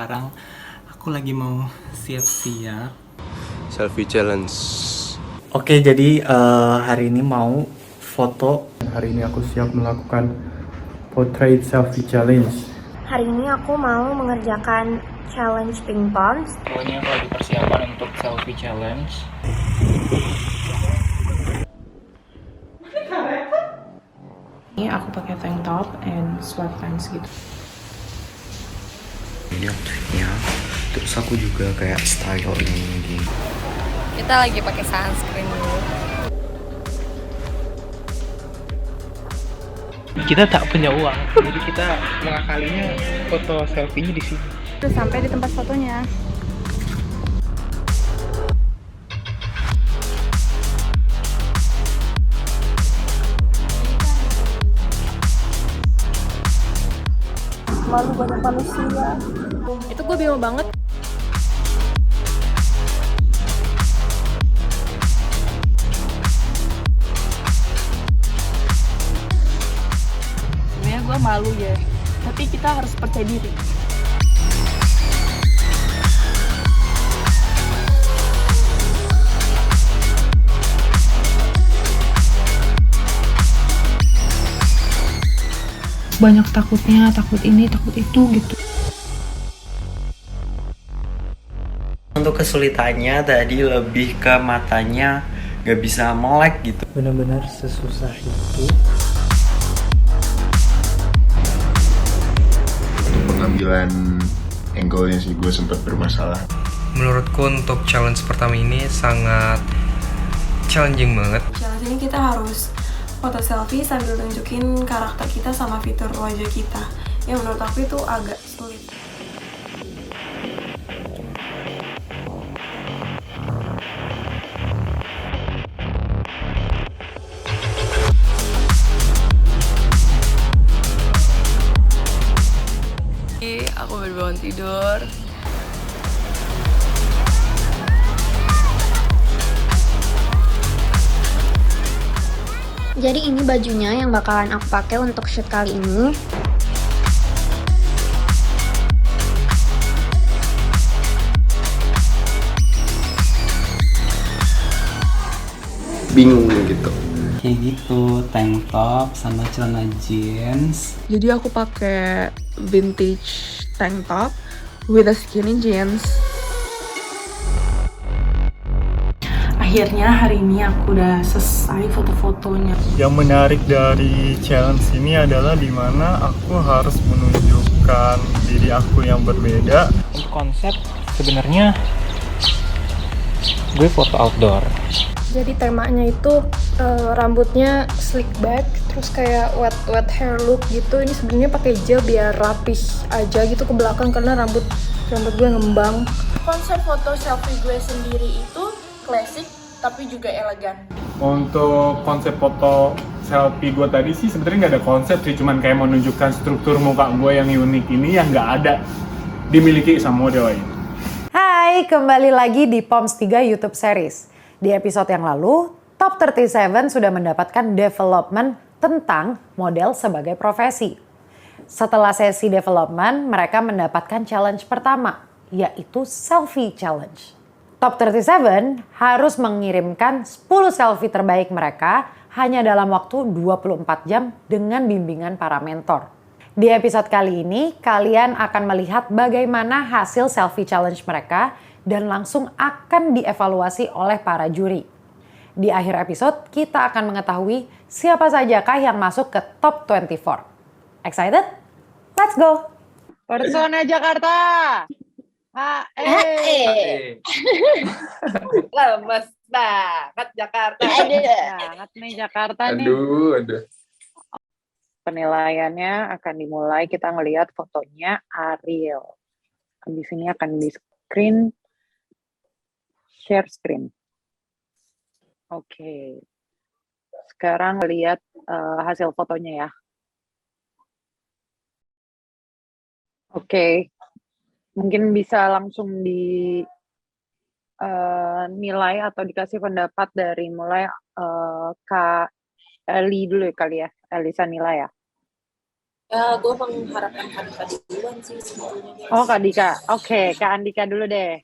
sekarang aku lagi mau siap-siap. Selfie challenge. Oke, jadi hari ini mau foto. Hari ini aku siap melakukan portrait selfie challenge. Hari ini aku mau mengerjakan challenge pingpong. Pokoknya aku lagi persiapan untuk selfie challenge. Ini aku pakai tank top and sweatpants gitu. Ini outfitnya, terus aku juga kayak style ini gini. Kita lagi pakai sunscreen dulu. Kita tak punya uang, jadi kita mengakalinya foto selfie-nya di sini. Terus sampai di tempat fotonya. Malu banyak manusia. Itu gue bingung banget. Sebenarnya gue malu ya, tapi kita harus percaya diri. Banyak takutnya, takut ini, takut itu gitu. Untuk kesulitannya tadi lebih ke matanya gak bisa melek gitu. Benar-benar sesusah itu. Pengambilan angle-nya sih gue sempat bermasalah. Menurutku untuk challenge pertama ini sangat challenging banget. Challenge ini kita harus foto selfie sambil tunjukin karakter kita sama fitur wajah kita. Yang menurut aku itu agak sulit. Aku baru bangun tidur. Jadi ini bajunya yang bakalan aku pakai untuk shoot kali ini. Bingung gitu. Kayak gitu, tank top sama celana jeans. Jadi aku pakai vintage tank top with a skinny jeans. Akhirnya hari ini aku udah selesai foto-fotonya. Yang menarik dari challenge ini adalah dimana aku harus menunjukkan diri aku yang berbeda. Untuk konsep sebenarnya gue foto outdoor. Jadi temanya itu rambutnya slick back, terus kayak wet hair look gitu. Ini sebenarnya pakai gel biar rapih aja gitu ke belakang karena rambut gue ngembang. Konsep foto selfie gue sendiri itu klasik tapi juga elegan. Untuk konsep foto selfie gue tadi sih sebenarnya nggak ada konsep sih, cuman kayak menunjukkan struktur muka gue yang unik ini yang nggak ada dimiliki sama model lain. Hai, kembali lagi di POMS 3 YouTube series. Di episode yang lalu, Top 37 sudah mendapatkan development tentang model sebagai profesi. Setelah sesi development, mereka mendapatkan challenge pertama, yaitu selfie challenge. Top 37 harus mengirimkan 10 selfie terbaik mereka hanya dalam waktu 24 jam dengan bimbingan para mentor. Di episode kali ini, kalian akan melihat bagaimana hasil selfie challenge mereka dan langsung akan dievaluasi oleh para juri. Di akhir episode, kita akan mengetahui siapa sajakah yang masuk ke top 24. Excited? Let's go! Persona Jakarta. Lemes banget Jakarta. Banget nih Jakarta nih. Aduh. Penilaiannya akan dimulai, kita ngelihat fotonya Ariel. Di sini akan di share screen. Oke. Sekarang lihat hasil fotonya ya. Oke. Mungkin bisa langsung nilai atau dikasih pendapat dari mulai Kak Eli dulu ya kali ya. Elisa nilai ya. Gue mengharapkan Kak Dika duluan sih sebetulnya guys. Oh, Kak Dika. Oke, Kak Andika dulu deh.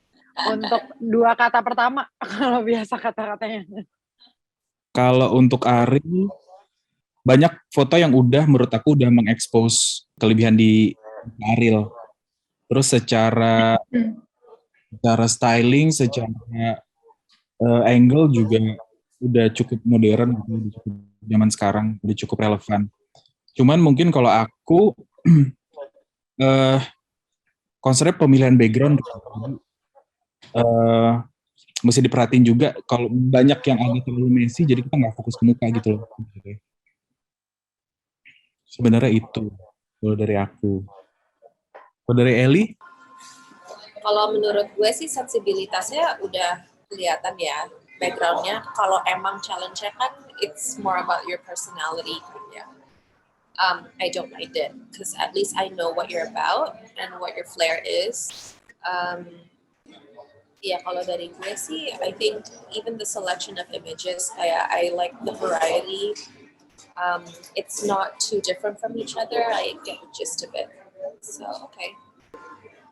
Untuk 2 kata pertama, kalau biasa kata-katanya. Kalau untuk Ari, banyak foto yang menurut aku udah mengekspos kelebihan di Ariel. Terus secara styling, secara angle juga udah cukup modern, udah cukup zaman sekarang, udah cukup relevan. Cuman mungkin kalau aku konsep pemilihan background mesti diperhatiin juga. Kalau banyak yang agak terlalu messy, jadi kita nggak fokus ke muka gitu loh. Sebenarnya itu kalau dari aku. Kalau dari Eli? Kalau menurut gue sih sensibilitasnya udah kelihatan ya backgroundnya. Kalau emang challenge-nya kan it's more about your personality kan ya. I don't mind it because at least I know what you're about and what your flair is. Ya kalau dari gue sih, I think even the selection of images, kayak I like the variety. It's not too different from each other. I get the gist of it. So okay.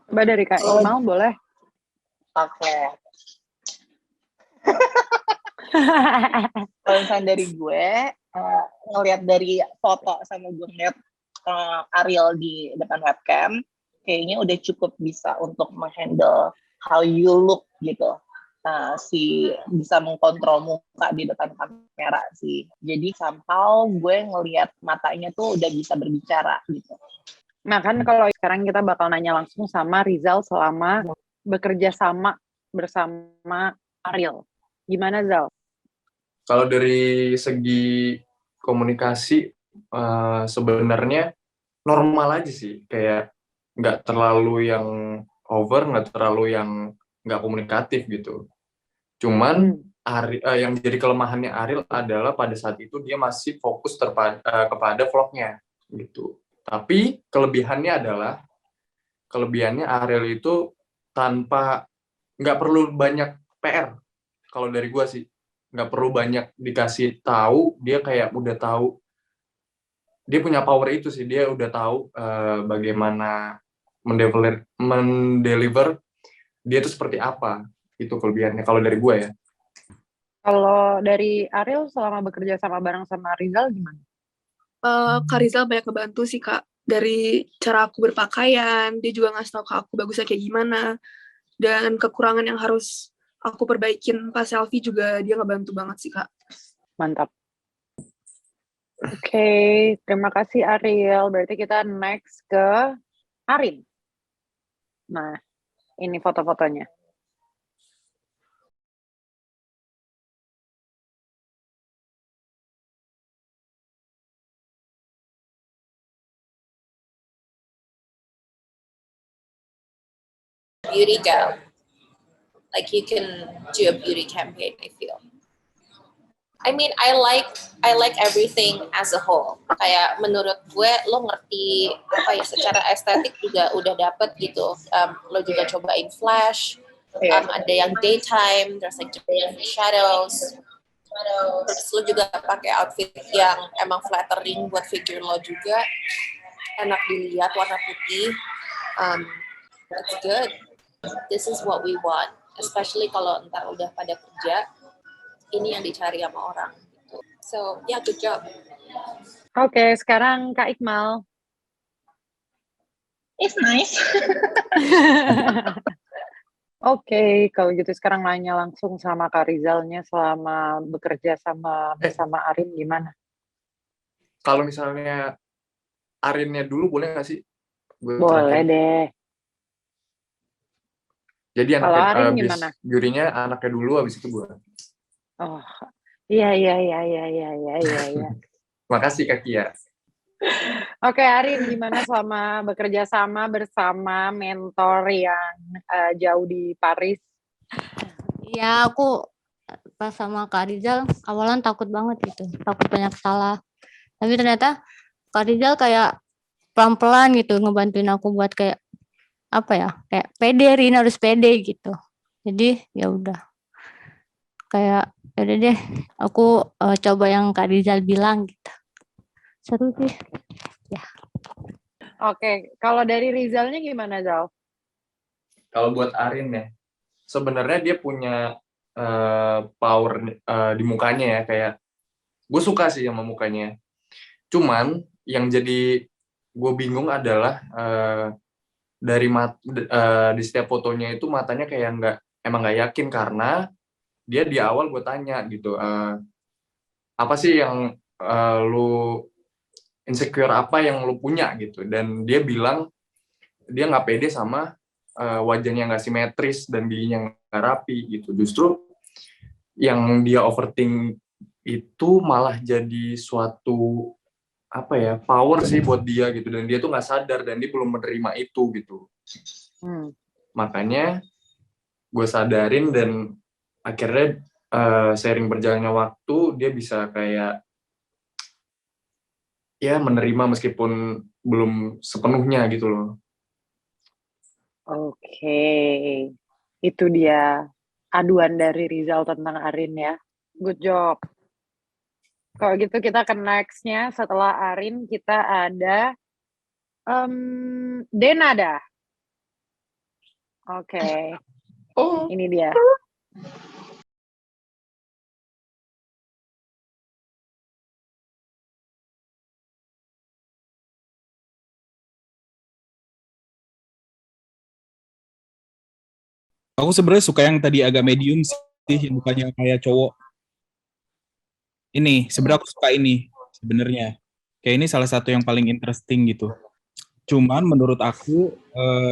Coba dari Kak Iqmal boleh? Oke. Kalau misalnya dari gue, ngelihat dari foto sama gue ngeliat Ariel di depan webcam, kayaknya udah cukup bisa untuk menghandle how you look gitu. Bisa mengkontrol muka di depan kamera sih. Jadi somehow gue ngelihat matanya tuh udah bisa berbicara gitu. Nah kan kalau sekarang kita bakal nanya langsung sama Rizal selama bekerja sama bersama Ariel. Gimana Zal? Kalau dari segi komunikasi sebenarnya normal aja sih, kayak nggak terlalu yang over, nggak terlalu yang nggak komunikatif gitu. Cuman yang jadi kelemahannya Ariel adalah pada saat itu dia masih fokus kepada vlognya gitu. Tapi kelebihannya Ariel itu nggak perlu banyak PR. Kalau dari gue sih, nggak perlu banyak dikasih tahu, dia kayak udah tahu, dia punya power itu sih, dia udah tahu bagaimana mendeliver dia itu seperti apa, itu kelebihannya kalau dari gue ya. Kalau dari Ariel selama bekerja sama bareng sama Rizal gimana? Kak Rizal banyak ngebantu sih Kak, dari cara aku berpakaian, dia juga ngasih tahu ke aku bagusnya kayak gimana, dan kekurangan yang harus aku perbaikin pas selfie juga dia ngebantu banget sih Kak. Mantap. Oke, terima kasih Ariel. Berarti kita next ke Arin. Nah, ini foto-fotonya. Beauty go. Like you can do a beauty campaign, I feel. I mean, I like everything as a whole. Kayak menurut gue, lo ngerti apa ya, secara estetik juga udah dapet gitu. Lo juga cobain flash, ada yang daytime, there's like different shadows. Terus lo juga pakai outfit yang emang flattering buat figure lo juga. Enak dilihat, warna putih. It's good. This is what we want. Especially kalau ntar udah pada kerja, ini yang dicari sama orang. So, yeah, good job. Oke, sekarang Kak Iqmal. It's nice. Oke, kalau gitu sekarang nanya langsung sama Kak Rizalnya selama bekerja bersama Arin gimana? Kalau misalnya Arinnya dulu boleh nggak sih? Boleh deh. Jadi Arin gimana? jurinya anaknya dulu, habis itu gue. Oh, iya. Makasih Kak Kia. Oke, Arin gimana selama bekerja sama bersama mentor yang jauh di Paris? Ya, aku pas sama Kak Rizal awalan takut banget gitu, takut banyak salah. Tapi ternyata Kak Rizal kayak pelan-pelan gitu ngebantuin aku buat kayak apa ya, kayak pede, Rin harus pede gitu. Jadi ya udah kayak yaudah deh aku coba yang Kak Rizal bilang gitu. Seru sih ya. Oke, kalau dari Rizalnya gimana, Zal? Kalau buat Arin ya, sebenarnya dia punya power di mukanya ya, kayak gue suka sih sama mukanya. Cuman yang jadi gue bingung adalah di setiap fotonya itu matanya kayak emang nggak yakin, karena dia di awal gue tanya gitu, apa sih yang lu insecure, apa yang lu punya gitu, dan dia bilang dia nggak pede sama wajahnya nggak simetris dan giginya nggak rapi gitu. Justru yang dia overthink itu malah jadi suatu apa ya, power sih buat dia gitu, dan dia tuh nggak sadar dan dia belum menerima itu gitu. Makanya gue sadarin, dan akhirnya sering berjalannya waktu dia bisa kayak ya menerima meskipun belum sepenuhnya gitu loh. Oke, itu dia aduan dari Rizal tentang Arin ya. Good job. Kalau gitu kita ke next-nya, setelah Arin kita ada Denada. Oke, ini dia. Aku sebenarnya suka yang tadi agak medium sih, yang mukanya kayak cowok. Ini, sebenarnya aku suka ini sebenarnya. Kayak ini salah satu yang paling interesting gitu. Cuman menurut aku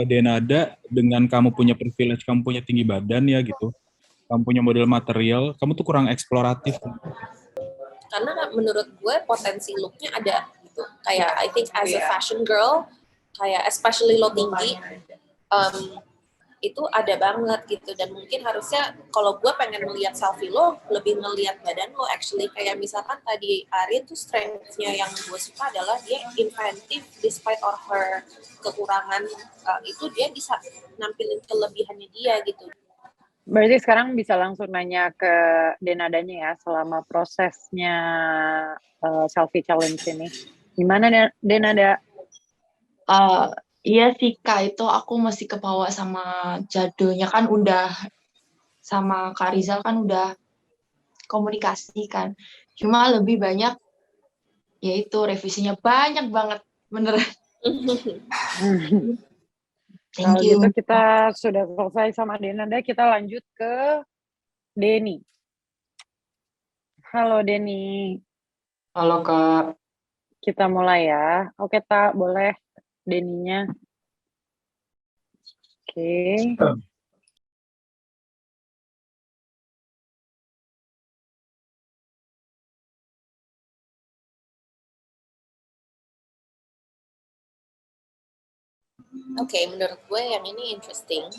Denada, dengan kamu punya privilege, kamu punya tinggi badan ya gitu, kamu punya model material, kamu tuh kurang eksploratif. Karena menurut gue potensi looknya ada gitu. Kayak I think as a fashion girl, kayak especially lo tinggi, itu ada banget gitu. Dan mungkin harusnya kalau gue pengen melihat selfie lo, lebih ngelihat badan lo actually. Kayak misalkan tadi Arin tuh strength-nya yang gue suka adalah dia inventive despite of her kekurangan, itu dia bisa nampilin kelebihannya dia gitu. Berarti sekarang bisa langsung nanya ke Denadanya ya, selama prosesnya selfie challenge ini. Gimana Denada? Iya sih Kak, itu aku masih kebawa sama jadulnya, kan udah sama Kak Rizal kan udah komunikasi kan. Cuma lebih banyak yaitu revisinya banyak banget, beneran. Kalau gitu kita sudah selesai sama Denada, kita lanjut ke Denny. Halo Denny. Halo Kak. Kita mulai ya. Oke Tak, boleh Denny-nya. Oke. Oke, menurut gue yang ini interesting.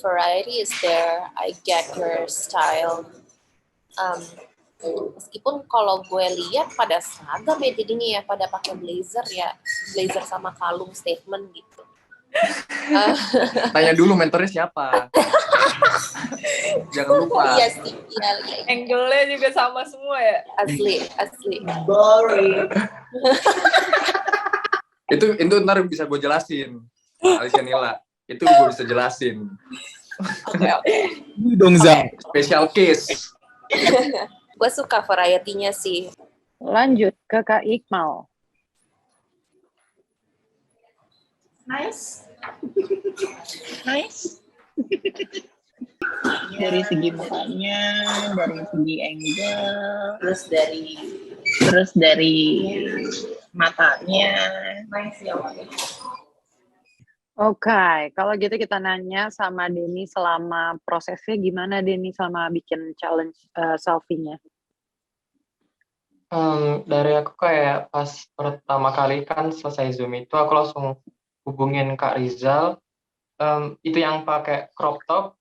Variety is there. I get your style. Meskipun kalau gue lihat pada seragam ya jadinya ya, pada pakai blazer ya, blazer sama kalung statement gitu. Tanya dulu mentornya siapa. Jangan lupa. Iya sih, iya. Angle-nya juga sama semua ya. Asli. Boring. Itu ntar bisa gue jelasin, Alicia Nila. Itu gue bisa jelasin. Oke. Dong Za. Special case. Gue suka variety-nya sih. Lanjut ke Kak Iqmal. Nice. Dari segi mukanya, dari segi angle, terus dari matanya. Nice ya. Oke, kalau gitu kita nanya sama Denny selama prosesnya gimana Denny selama bikin challenge selfie-nya? Dari aku kayak pas pertama kali kan selesai Zoom itu aku langsung hubungin Kak Rizal, itu yang pakai crop top.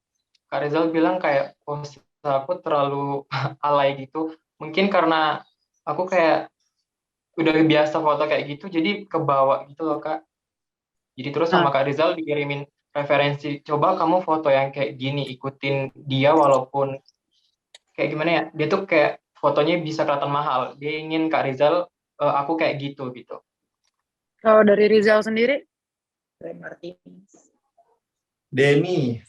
Kak Rizal bilang kayak pose aku terlalu alay gitu. Mungkin karena aku kayak udah biasa foto kayak gitu, jadi kebawa gitu loh Kak. Jadi terus sama Kak Rizal dikirimin referensi, coba kamu foto yang kayak gini, ikutin dia walaupun kayak gimana ya, dia tuh kayak fotonya bisa kelihatan mahal. Dia ingin Kak Rizal aku kayak gitu. Kalau dari Rizal sendiri? Denny,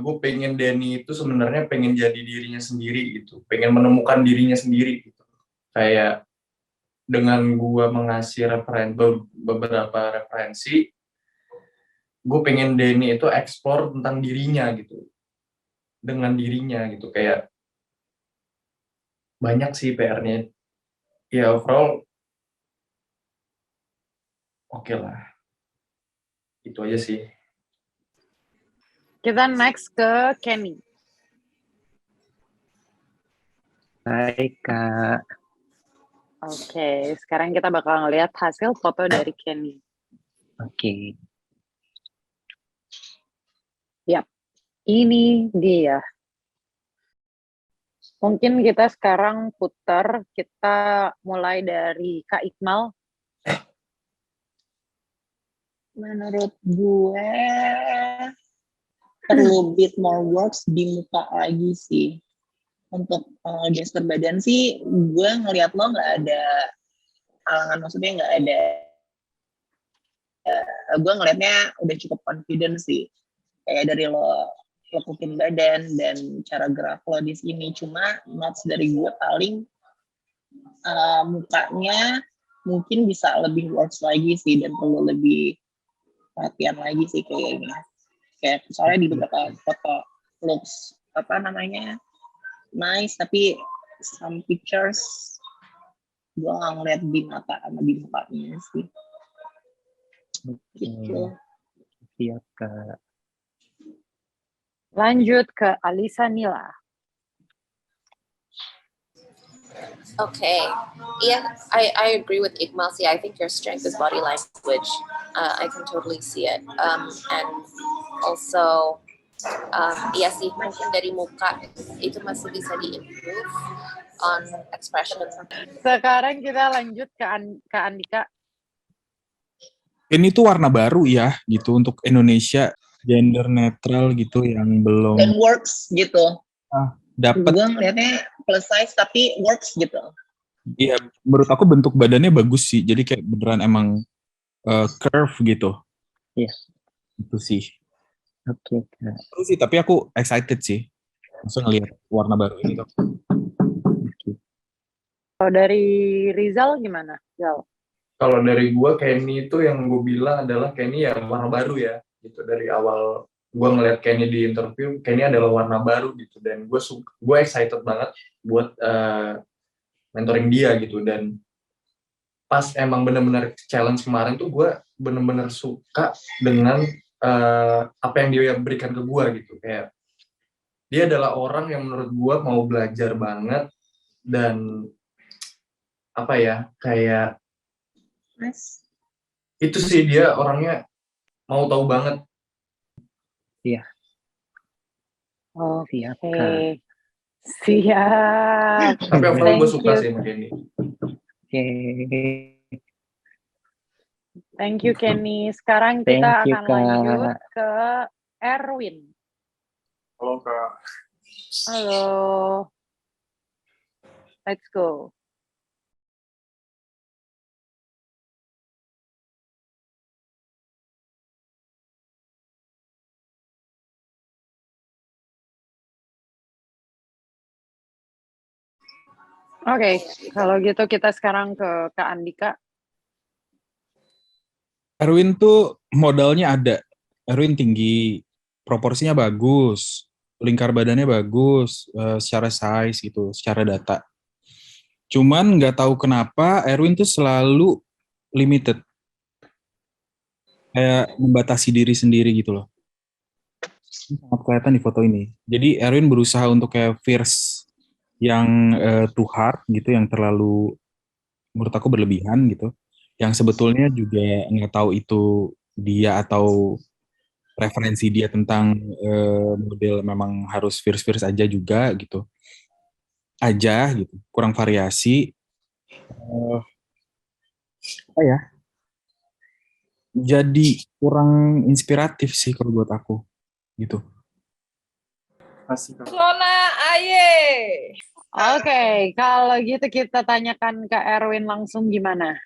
gue pengen Denny itu sebenarnya pengen jadi dirinya sendiri gitu, pengen menemukan dirinya sendiri gitu. Kayak dengan gue mengasih beberapa referensi, gue pengen Denny itu eksplor tentang dirinya gitu, dengan dirinya gitu. Kayak banyak sih PR-nya. Ya overall oke lah, itu aja sih. Kita next ke Kenny. Hai Kak. Oke, sekarang kita bakal ngeliat hasil foto dari Kenny. Oke. Yap, ini dia. Mungkin kita sekarang putar, kita mulai dari Kak Iqmal. Menurut gue perlu bit more works di muka lagi sih. Untuk gesture badan sih, gue ngeliat lo nggak ada halangan, maksudnya nggak ada. Gue ngeliatnya udah cukup confident sih. Kayak dari lo lekukin badan dan cara gerak lo di sini. Cuma notes dari gue paling mukanya mungkin bisa lebih works lagi sih dan perlu lebih perhatian lagi sih kayaknya. Kayak soalnya di beberapa foto looks nice, tapi some pictures gue nggak ngeliat di mata sama di mukanya sih. Gitu. Siap Kak. Lanjut ke Alisa Nila. Okay. Yeah, I agree with Iqmal. See, I think your strength is body language. I can totally see it. And also, iya sih, mungkin dari muka itu masih bisa di-improve on expression. Sekarang kita lanjut ke Andika. Ini tuh warna baru ya, gitu, untuk Indonesia, gender netral gitu, yang belum Dan works gitu. dapat. Gue ngeliatnya plus size tapi works gitu. Iya, menurut aku bentuk badannya bagus sih, jadi kayak beneran emang curve gitu. Iya. Itu sih. Oke Kak. Terus sih, tapi aku excited sih, langsung ngeliat warna baru ini tuh. Kalau dari Rizal gimana? Rizal? Kalau dari gue, Kenny itu yang gue bilang adalah Kenny ya warna baru ya. Gitu dari awal gue ngeliat Kenny di interview, Kenny adalah warna baru gitu. Dan gue excited banget buat mentoring dia gitu. Dan pas emang bener-bener challenge kemarin tuh gue bener-bener suka dengan apa yang dia berikan ke gue gitu. Kayak dia adalah orang yang menurut gue mau belajar banget dan apa ya, kayak itu sih, dia orangnya mau tahu banget. Iya. Oke. Siap Kak. Siap. Tapi overall gue suka sih sama Kenny. Oke. Thank you Kenny. Sekarang Thank kita you, akan Kak. lanjut ke Erwin. Halo Kak. Halo. Let's go. Oke, kalau gitu kita sekarang ke Kak Andika. Erwin tuh modalnya ada. Erwin tinggi, proporsinya bagus, lingkar badannya bagus, secara size gitu, secara data. Cuman nggak tahu kenapa Erwin tuh selalu limited. Kayak membatasi diri sendiri gitu loh. Ini sangat kelihatan di foto ini. Jadi Erwin berusaha untuk kayak fierce yang too hard gitu, yang terlalu menurut aku berlebihan gitu. Yang sebetulnya juga nggak tahu itu dia atau preferensi dia tentang model memang harus fierce aja juga gitu. Aja gitu, kurang variasi. Apa ya? Jadi kurang inspiratif sih kalau buat aku gitu. Sona Aye. Oke, kalau gitu kita tanyakan ke Erwin langsung gimana?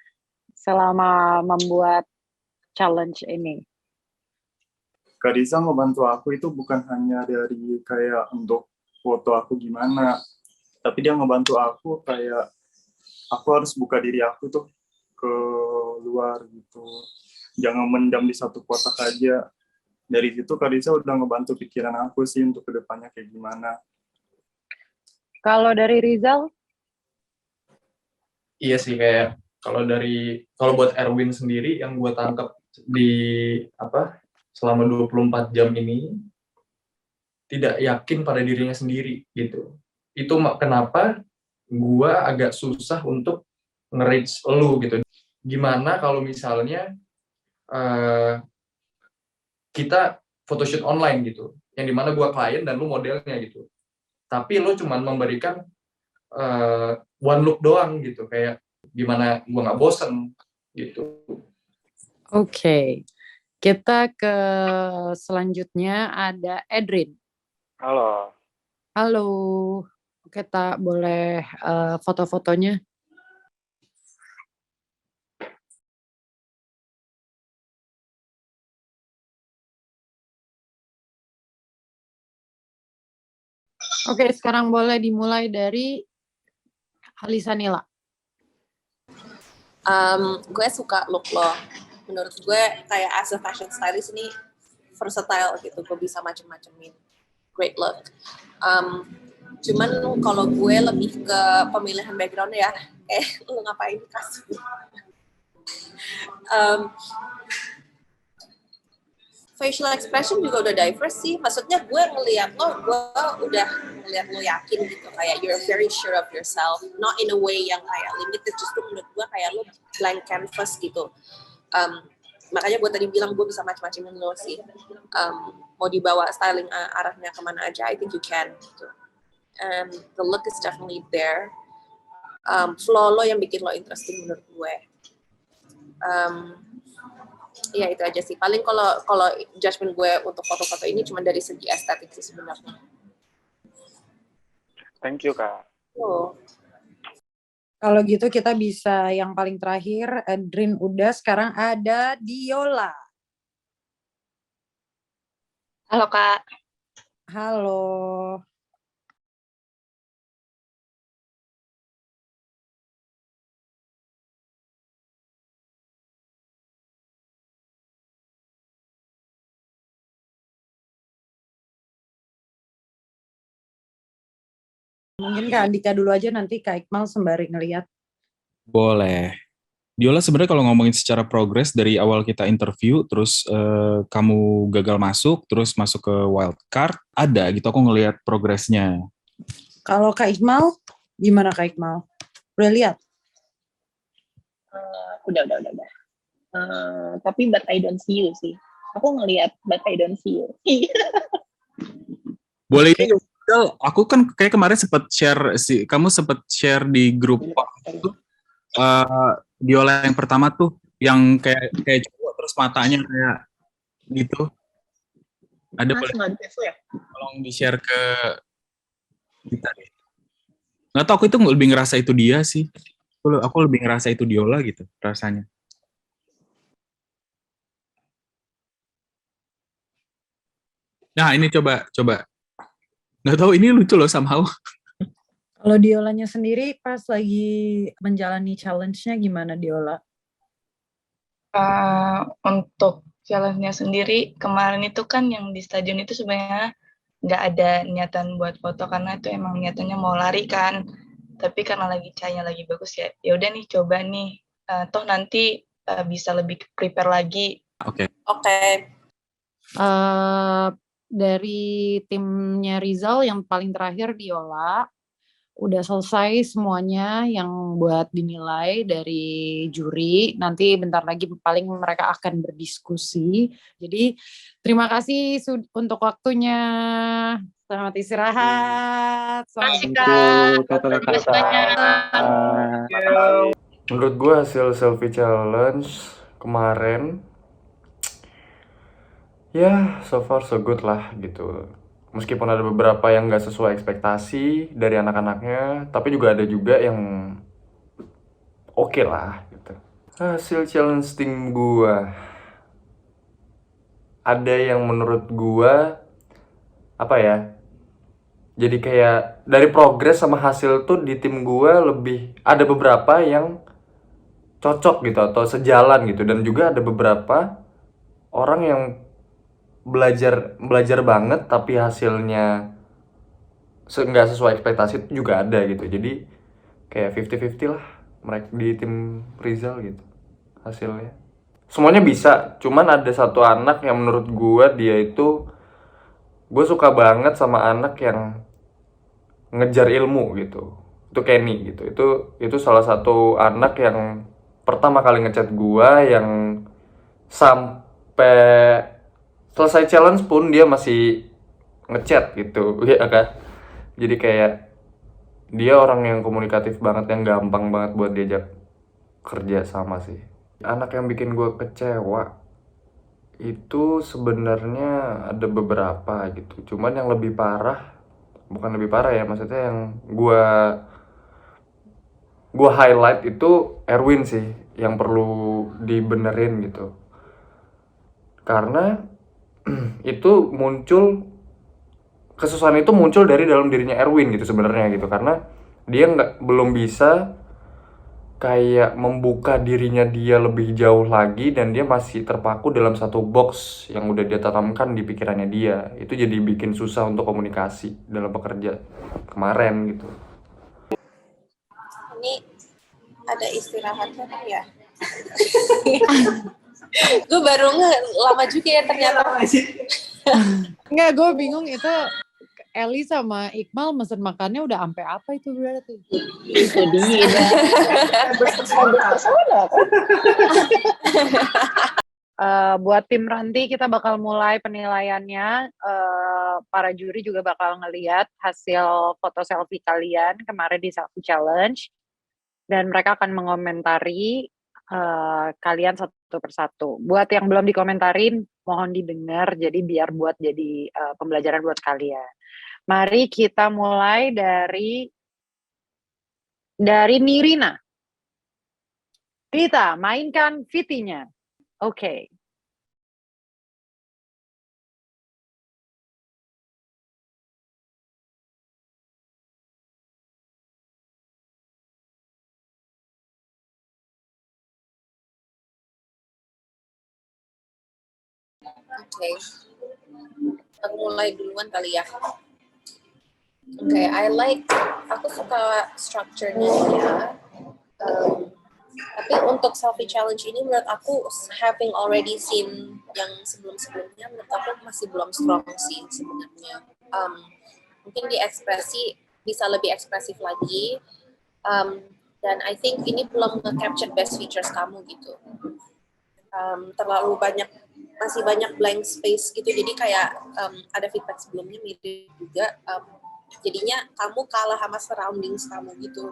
selama membuat challenge ini? Kak Riza ngebantu aku itu bukan hanya dari kayak untuk foto aku gimana, tapi dia ngebantu aku kayak aku harus buka diri aku tuh ke luar gitu. Jangan mendam di satu kotak aja. Dari situ Kak Riza udah ngebantu pikiran aku sih untuk kedepannya kayak gimana. Kalau dari Rizal? Iya sih, kayak kalau buat Erwin sendiri yang gue tangkap di selama 24 jam ini tidak yakin pada dirinya sendiri gitu. Itu kenapa gue agak susah untuk nge-reach lu gitu. Gimana kalau misalnya kita photoshoot online gitu, yang dimana gue klien dan lu modelnya gitu. Tapi lu cuman memberikan one look doang gitu, kayak gimana gue nggak bosen gitu. Oke. Kita ke selanjutnya ada Edrin. Halo. Halo. Kita boleh foto-fotonya? Oke, sekarang boleh dimulai dari Alisa Nila. Gue suka look lo. Menurut gue kayak as a fashion stylist ini versatile gitu, gue bisa macem-macemin. Great look. Cuman kalau gue lebih ke pemilihan background ya, lu ngapain di kasur? Facial expression juga udah diverse sih. Maksudnya gue ngeliat lo, gue udah ngeliat lo yakin gitu. Kayak you're very sure of yourself. Not in a way yang kayak limited. Justru menurut gue kayak lo blank canvas gitu. Makanya gue tadi bilang gue bisa macam-macamin lo sih. Mau dibawa styling arahnya kemana aja, I think you can. Gitu. The look is definitely there. Flow lo yang bikin lo interesting menurut gue. Ya itu aja sih. Paling kalau judgement gue untuk foto-foto ini cuma dari segi estetik sih sebenarnya. Thank you, Kak. Oh. Kalau gitu kita bisa yang paling terakhir, Edrin udah, sekarang ada Diola. Halo, Kak. Halo. Mungkin Kak Andika dulu aja, nanti Kak Iqmal sembari ngeliat. Boleh. Diola sebenarnya kalau ngomongin secara progres dari awal kita interview, terus kamu gagal masuk, terus masuk ke wildcard, ada gitu aku ngelihat progresnya. Kalau Kak Iqmal, gimana Kak Iqmal? Udah lihat? Udah. Tapi but I don't see you sih. Aku ngelihat but I don't see you. Boleh ini aku kan kayak kemarin sempat share kamu sempat share di grup itu Diola yang pertama tuh yang kayak cowok terus matanya kayak gitu. Ada boleh tolong di-share ke kita deh. Nggak tahu, aku itu lebih ngerasa itu dia sih. Aku lebih ngerasa itu Diola gitu rasanya. Nah, ini coba. Nggak tahu, ini lucu loh somehow. Kalau Diolanya sendiri pas lagi menjalani challenge-nya gimana Diola? Untuk challenge-nya sendiri, kemarin itu kan yang di stadion itu sebenarnya nggak ada niatan buat foto karena itu emang niatannya mau lari kan. Tapi karena lagi cahayanya lagi bagus ya udah nih coba nih. Toh nanti bisa lebih prepare lagi. Oke. Dari timnya Rizal yang paling terakhir Diola, udah selesai semuanya yang buat dinilai dari juri. Nanti bentar lagi paling mereka akan berdiskusi. Jadi terima kasih untuk waktunya. Selamat istirahat. Selamat Menurut gue hasil selfie challenge kemarin ya so far so good lah gitu. Meskipun ada beberapa yang gak sesuai ekspektasi dari anak-anaknya, tapi juga ada juga yang oke lah gitu. Hasil challenge tim gua. Ada yang menurut gua apa ya? Jadi kayak dari progres sama hasil tuh di tim gua lebih ada beberapa yang cocok gitu atau sejalan gitu, dan juga ada beberapa orang yang belajar banget tapi hasilnya nggak sesuai ekspektasi itu juga ada gitu. Jadi kayak 50-50 lah mereka di tim Rizal gitu hasilnya. Semuanya bisa, cuman ada satu anak yang menurut gua dia itu, gue suka banget sama anak yang ngejar ilmu gitu. Itu Kenny gitu. Itu salah satu anak yang pertama kali ngechat gua, yang sampai selesai challenge pun dia masih ngechat gitu. Ya kan? Jadi kayak dia orang yang komunikatif banget, yang gampang banget buat diajak kerja sama sih. Anak yang bikin gue kecewa itu sebenarnya ada beberapa gitu. Cuman yang lebih parah, bukan lebih parah ya, maksudnya yang gue highlight itu Erwin sih, yang perlu dibenerin gitu. Karena itu kesusahan itu muncul dari dalam dirinya Erwin gitu sebenarnya gitu, karena dia belum bisa kayak membuka dirinya dia lebih jauh lagi, dan dia masih terpaku dalam satu box yang udah dia tanamkan di pikirannya dia. Itu jadi bikin susah untuk komunikasi dalam bekerja kemarin gitu. Ini ada istirahatnya kan ya? Gue baru lama juga ya ternyata. Enggak, gue bingung itu Eli sama Iqmal mesen makannya udah sampai apa itu berarti? Itu dia. Buat tim Ranti kita bakal mulai penilaiannya. Para juri juga bakal ngeliat hasil foto selfie kalian kemarin di selfie challenge, dan mereka akan mengomentari kalian satu persatu. Buat yang belum dikomentarin, mohon didengar, jadi biar buat jadi pembelajaran buat kalian. Mari kita mulai dari Nirina. Rita, mainkan VT-nya. Oke. Oke. Aku mulai duluan kali ya. Oke, aku suka strukturnya dia. Tapi untuk selfie challenge ini menurut aku, having already seen yang sebelum-sebelumnya, menurut aku masih belum strong sih sebenarnya. Mungkin di ekspresi bisa lebih ekspresif lagi. Dan I think ini belum nge-capture best features kamu gitu. Terlalu masih banyak blank space gitu, jadi kayak ada feedback sebelumnya mirip juga, jadinya kamu kalah sama surroundings kamu gitu.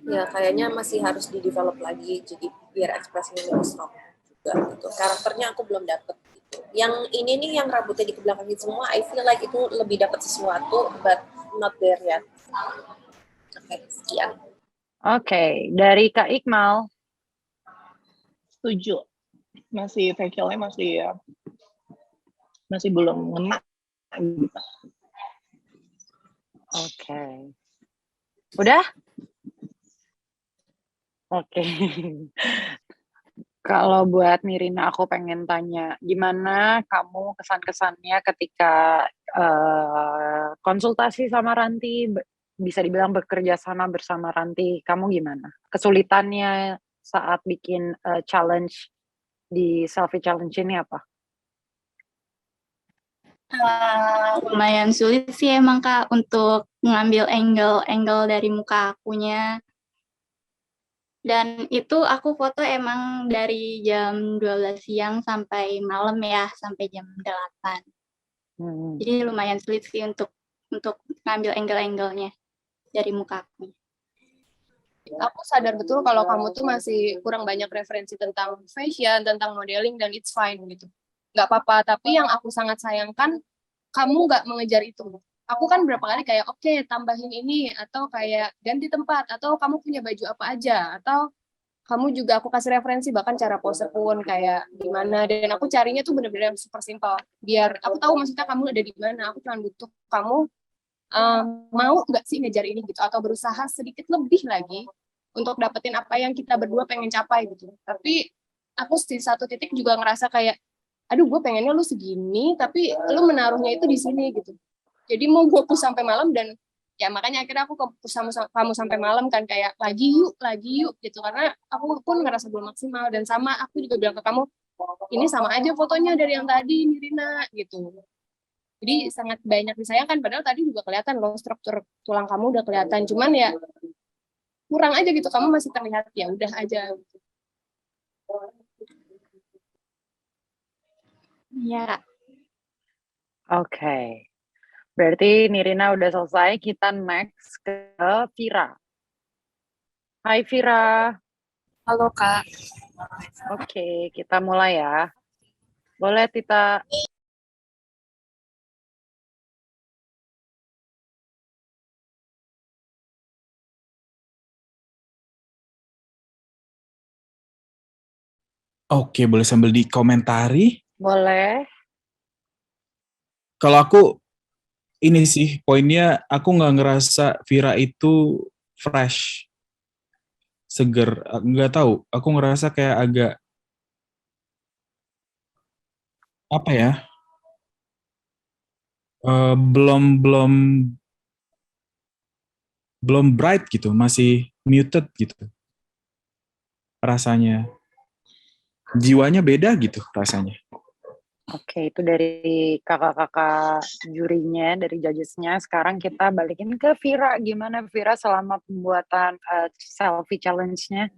Ya kayaknya masih harus di-develop lagi, jadi biar ekspresinya lebih strong juga gitu. Karakternya aku belum dapet gitu. Yang ini nih yang rambutnya dikebelakangin semua, I feel like itu lebih dapat sesuatu, but not there yet. Oke, sekian. Oke, dari Kak Iqmal. Setuju. Masih facialnya masih belum ngena gitu. Oke. Udah? Oke. Kalau buat Nirina, aku pengen tanya, gimana kamu kesan-kesannya ketika konsultasi sama Ranti, bisa dibilang bekerja sama bersama Ranti, kamu gimana? Kesulitannya saat bikin challenge di selfie challenge ini apa? Lumayan sulit sih emang Kak untuk ngambil angle dari muka akunya. Dan itu aku foto emang dari jam 12 siang sampai malam ya, sampai jam 8. Jadi lumayan sulit sih untuk ngambil angle-angle-nya dari muka aku. Aku sadar betul kalau kamu tuh masih kurang banyak referensi tentang fashion, tentang modeling, dan it's fine gitu. Nggak apa-apa, tapi yang aku sangat sayangkan, kamu nggak mengejar itu. aku kan berapa kali kayak oke tambahin ini atau kayak ganti tempat atau kamu punya baju apa aja atau kamu juga aku kasih referensi bahkan cara pose pun kayak gimana dan aku carinya tuh bener-bener super simpel biar aku tahu maksudnya kamu ada di mana aku cuma butuh kamu mau nggak sih ngejar ini gitu atau berusaha sedikit lebih lagi untuk dapetin apa yang kita berdua pengen capai gitu tapi aku di satu titik juga ngerasa kayak aduh gue pengennya lu segini tapi lu menaruhnya itu di sini gitu jadi mau gue push sampai malam dan ya makanya akhirnya aku push sama kamu sampai malam kan kayak lagi yuk gitu karena aku pun ngerasa belum maksimal dan sama aku juga bilang ke kamu ini sama aja fotonya dari yang tadi Nirina gitu jadi sangat banyak disayangkan padahal tadi juga kelihatan loh struktur tulang kamu udah kelihatan cuman ya kurang aja gitu kamu masih terlihat ya udah aja gitu. Ya, Oke. Berarti Nirina udah selesai, kita next ke Vira. Hai Vira. Halo Kak. Oke, kita mulai ya. Boleh Tita. Oke, boleh sambil dikomentari. Boleh. Kalau aku ini sih poinnya aku nggak ngerasa Vira itu fresh, seger. Nggak tahu. Aku ngerasa kayak agak apa ya? Belum bright gitu, masih muted gitu rasanya. Jiwanya beda gitu rasanya. Oke, itu dari kakak-kakak jurinya, dari judgesnya. Sekarang kita balikin ke Vira. Gimana Vira selama pembuatan selfie challenge-nya?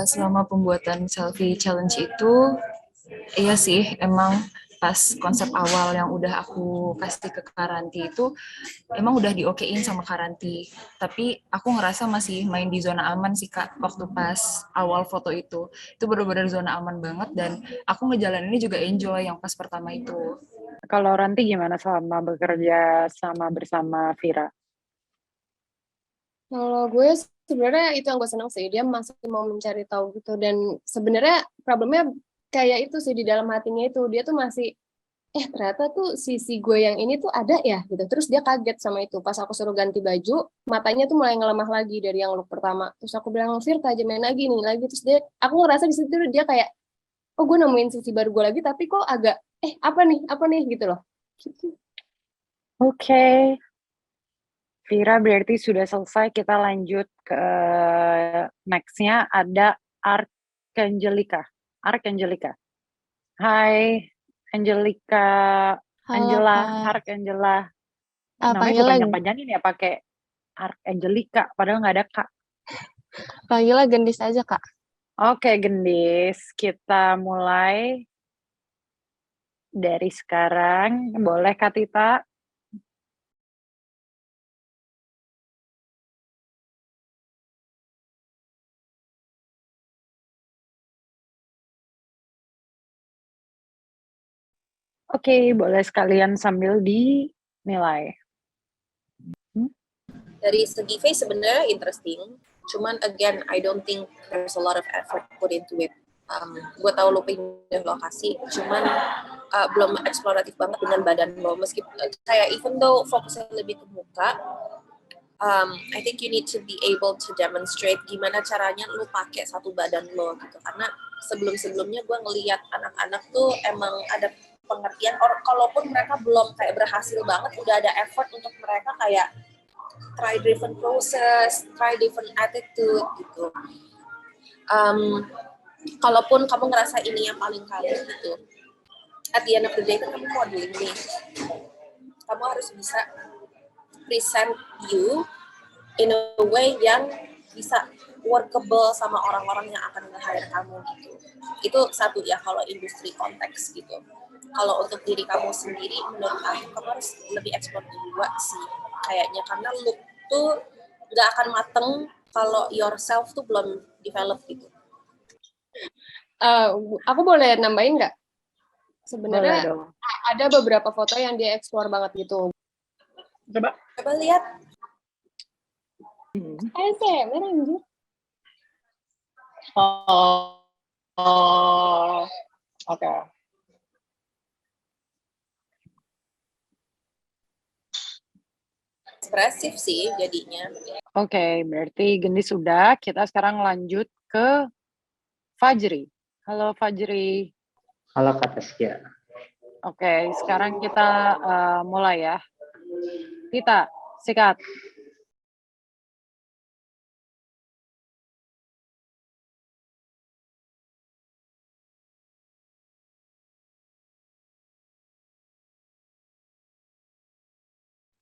Selama pembuatan selfie challenge itu, iya sih, emang pas konsep awal yang udah aku kasih ke Karanti itu, emang udah diokein sama Karanti. Tapi aku ngerasa masih main di zona aman sih Kak, waktu pas awal foto itu. Itu benar-benar zona aman banget, dan aku ngejalaninnya juga enjoy yang pas pertama itu. Kalau Ranti gimana selama bekerja bersama Vira? Kalau gue sebenarnya itu yang gue senang sih dia masih mau mencari tahu gitu dan sebenarnya problemnya kayak itu sih di dalam hatinya itu dia tuh masih ternyata tuh sisi gue yang ini tuh ada ya gitu terus dia kaget sama itu pas aku suruh ganti baju matanya tuh mulai ngelemah lagi dari yang look pertama terus aku bilang Fir tajamin lagi nih lagi terus dia aku ngerasa di situ dia kayak oh gue nemuin sisi baru gue lagi tapi kok agak apa nih gitu loh gitu. Oke. Vira berarti sudah selesai, kita lanjut ke next-nya ada Arkangelika. Hai Angelica, Angela, Arcangela. Namanya kepanjang-panjangin ya pakai Arkangelika, padahal nggak ada Kak. Panggilnya Gendis aja Kak. Oke Gendis, kita mulai dari sekarang. Boleh Kak Tita? Oke, boleh sekalian sambil dinilai. Dari segi face sebenarnya interesting, cuman again I don't think there's a lot of effort put into it. Gue tahu lo pindah lokasi, cuman belum eksploratif banget dengan badan lo. Meskipun kayak even though fokusnya lebih ke muka, I think you need to be able to demonstrate gimana caranya lo pakai satu badan lo gitu. Karena sebelum-sebelumnya gue ngelihat anak-anak tuh emang ada pengertian, kalaupun mereka belum kayak berhasil banget, udah ada effort untuk mereka kayak try different process, try different attitude gitu. Kalaupun kamu ngerasa ini yang paling kali gitu, at the end of the day kan kamu modeling nih, kamu harus bisa present you in a way yang bisa workable sama orang-orang yang akan nge-hire kamu gitu. Itu satu ya kalau industri konteks gitu. Kalau untuk diri kamu sendiri, menurut aku kamu harus lebih explore dua sih kayaknya, karena look tuh nggak akan mateng kalau yourself tuh belum develop gitu. Aku boleh nambahin nggak? Sebenarnya ada beberapa foto yang dia explore banget gitu. Coba lihat. ASMR anjir. Oh, oke. Ekspresif sih jadinya. Oke, berarti Gendis sudah. Kita sekarang lanjut ke Fajri. Halo Fajri. Halo Kak Tasya. Oke, sekarang kita mulai ya. Tita, sikat.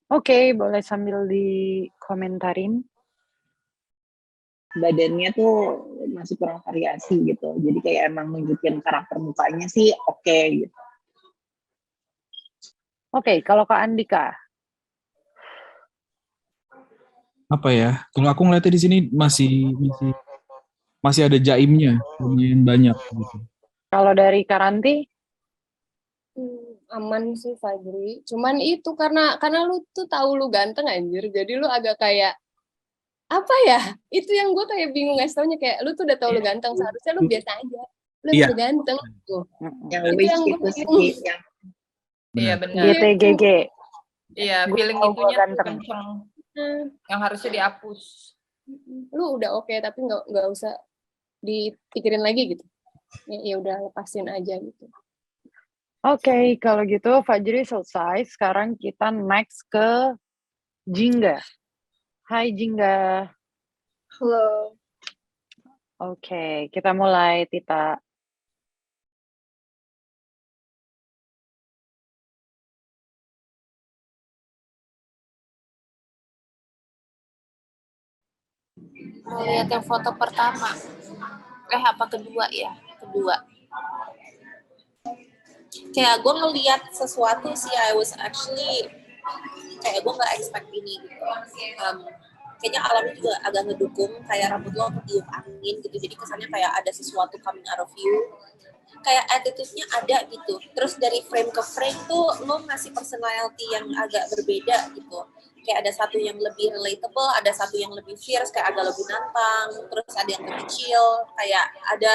Oke, boleh sambil dikomentarin. Badannya tuh masih kurang variasi gitu. Jadi kayak emang nunjukin karakter mukanya sih oke gitu. Oke, kalau Kak Andika. Apa ya? Kalau aku ngeliatnya di sini masih ada jaimnya, lumayan banyak gitu. Kalau dari Karanti? Aman sih Fajri. Cuman itu karena lu tuh tahu lu ganteng anjir. Jadi lu agak kayak apa ya? Itu yang gue kayak bingung ngasih taunya, kayak lu tuh udah tahu lu ganteng, seharusnya lu biasa aja. Lu Iya. emang udah ganteng tuh. Yang Itu wish yang gue itu bingung. sih yang Iya benar. GTGG. Iya, Gua feeling tahu gua itunya tuh ganteng. kenceng. Yang harusnya dihapus. Lu udah oke, tapi nggak usah dipikirin lagi gitu. Ya udah lepasin aja gitu. Oke, kalau gitu Fajri selesai. Sekarang kita next ke Jingga. Hai Jingga. Halo. Oke, kita mulai Tita. Mau lihat yang foto pertama. Apa kedua ya? Kedua. Kayak gue ngeliat sesuatu sih, I was actually kayak gue nggak expect ini gitu. Kayaknya alamnya juga agak ngedukung, kayak rambut lo ketiup angin gitu, jadi kesannya kayak ada sesuatu coming out of you, kayak attitude-nya ada gitu. Terus dari frame ke frame tuh lo ngasih personality yang agak berbeda gitu, kayak ada satu yang lebih relatable, ada satu yang lebih fierce, kayak agak lebih nantang, terus ada yang lebih chill, kayak ada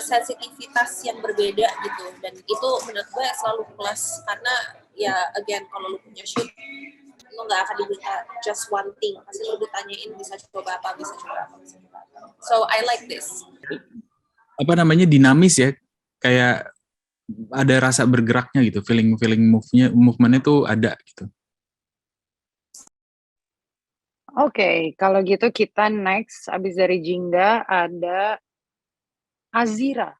sensitivitas yang berbeda gitu. Dan itu menurut gue selalu plus, karena ya again kalau lo punya shoot, lo nggak akan diminta just one thing, pasti lo ditanyain bisa coba apa, bisa coba apa, bisa coba apa. So I like this. Apa namanya, dinamis ya, kayak ada rasa bergeraknya gitu, feeling movementnya tuh ada gitu. Oke, kalau gitu kita next, abis dari Jingga ada Azira.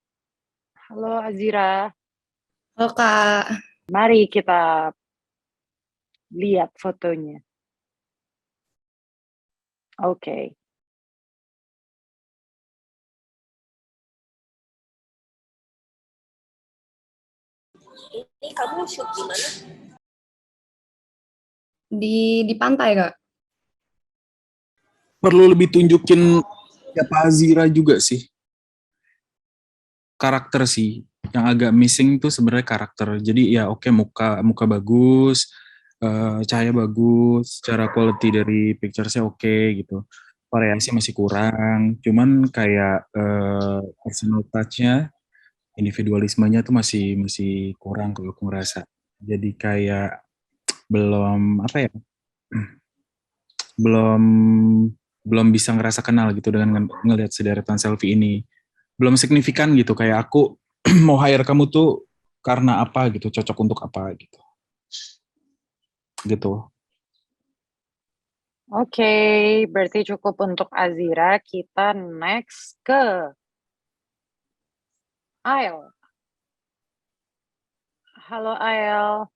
Halo Azira. Halo Kak. Mari kita lihat fotonya. Oke. Ini kamu shoot di mana? Di pantai Kak. Perlu lebih tunjukin siapa Azira juga sih. Karakter sih. Yang agak missing tuh sebenarnya karakter. Jadi ya oke, muka bagus, cahaya bagus, secara quality dari picture-nya oke gitu. Variasi masih kurang. Cuman kayak personal touch-nya, individualismenya tuh masih kurang kalau aku ngerasa. Jadi kayak belum apa ya? belum bisa ngerasa kenal gitu dengan ngelihat sederetan selfie ini. Belum signifikan gitu, kayak aku mau hire kamu tuh karena apa gitu, cocok untuk apa gitu. Gitu. Oke, berarti cukup untuk Azira. Kita next ke Ael. Halo Ael.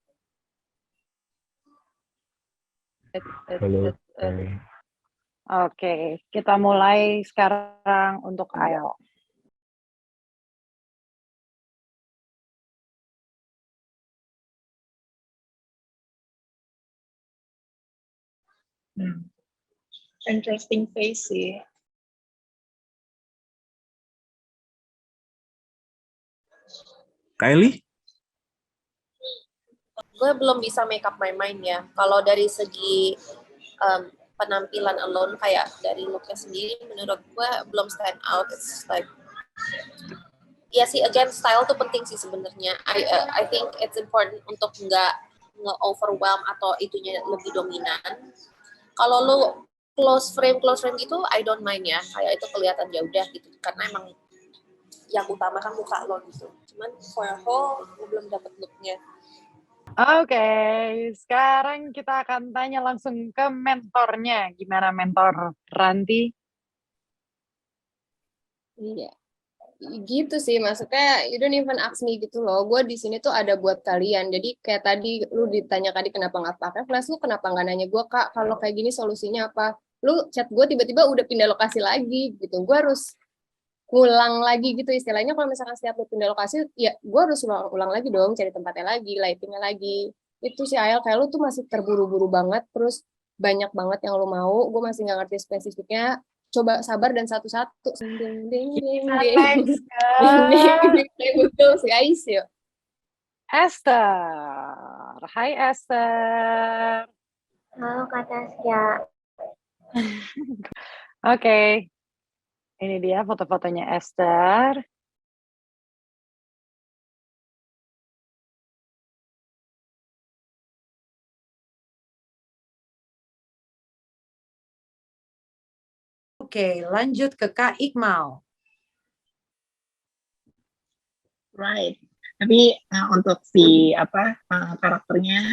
Halo. Oke, kita mulai sekarang untuk Ael. Interesting face sih. Kylie? gue belum bisa make up my mind ya. Kalau dari segi penampilan alone kayak dari looknya sendiri, menurut gue belum stand out. It's like ya sih, again style tuh penting sih sebenarnya. I think it's important untuk nggak nge-overwhelm atau itunya lebih dominan. Kalau lu close frame gitu, I don't mind ya. Kayak itu kelihatan ya udah gitu. Karena emang yang utama kan muka lo gitu. Cuman for a whole, gue belum dapet looknya. Oke, sekarang kita akan tanya langsung ke mentornya. Gimana mentor Ranti? Iya. Gitu sih, maksudnya you don't even ask me gitu loh. Gue di sini tuh ada buat kalian. Jadi kayak tadi lu ditanya tadi kenapa nggak pakai flash, lu kenapa nggak nanya gue, Kak, kalau kayak gini solusinya apa? Lu chat gue tiba-tiba udah pindah lokasi lagi gitu. Gue harus ngulang lagi gitu istilahnya. Kalau misalkan setiap lu pindah lokasi, ya gue harus ulang lagi dong, cari tempatnya lagi, lightingnya lagi. Itu sih Ayel, kayak lu tuh masih terburu-buru banget, terus banyak banget yang lu mau, gue masih nggak ngerti spesifiknya. Coba sabar dan satu-satu. Ding ding ding ding. Betul sih Ais yuk. Esther. Hai Esther. Halo Kak Tasya. Oke. Ini dia foto-fotonya Esther. Oke, lanjut ke Kak Iqmal. Right. Tapi untuk si karakternya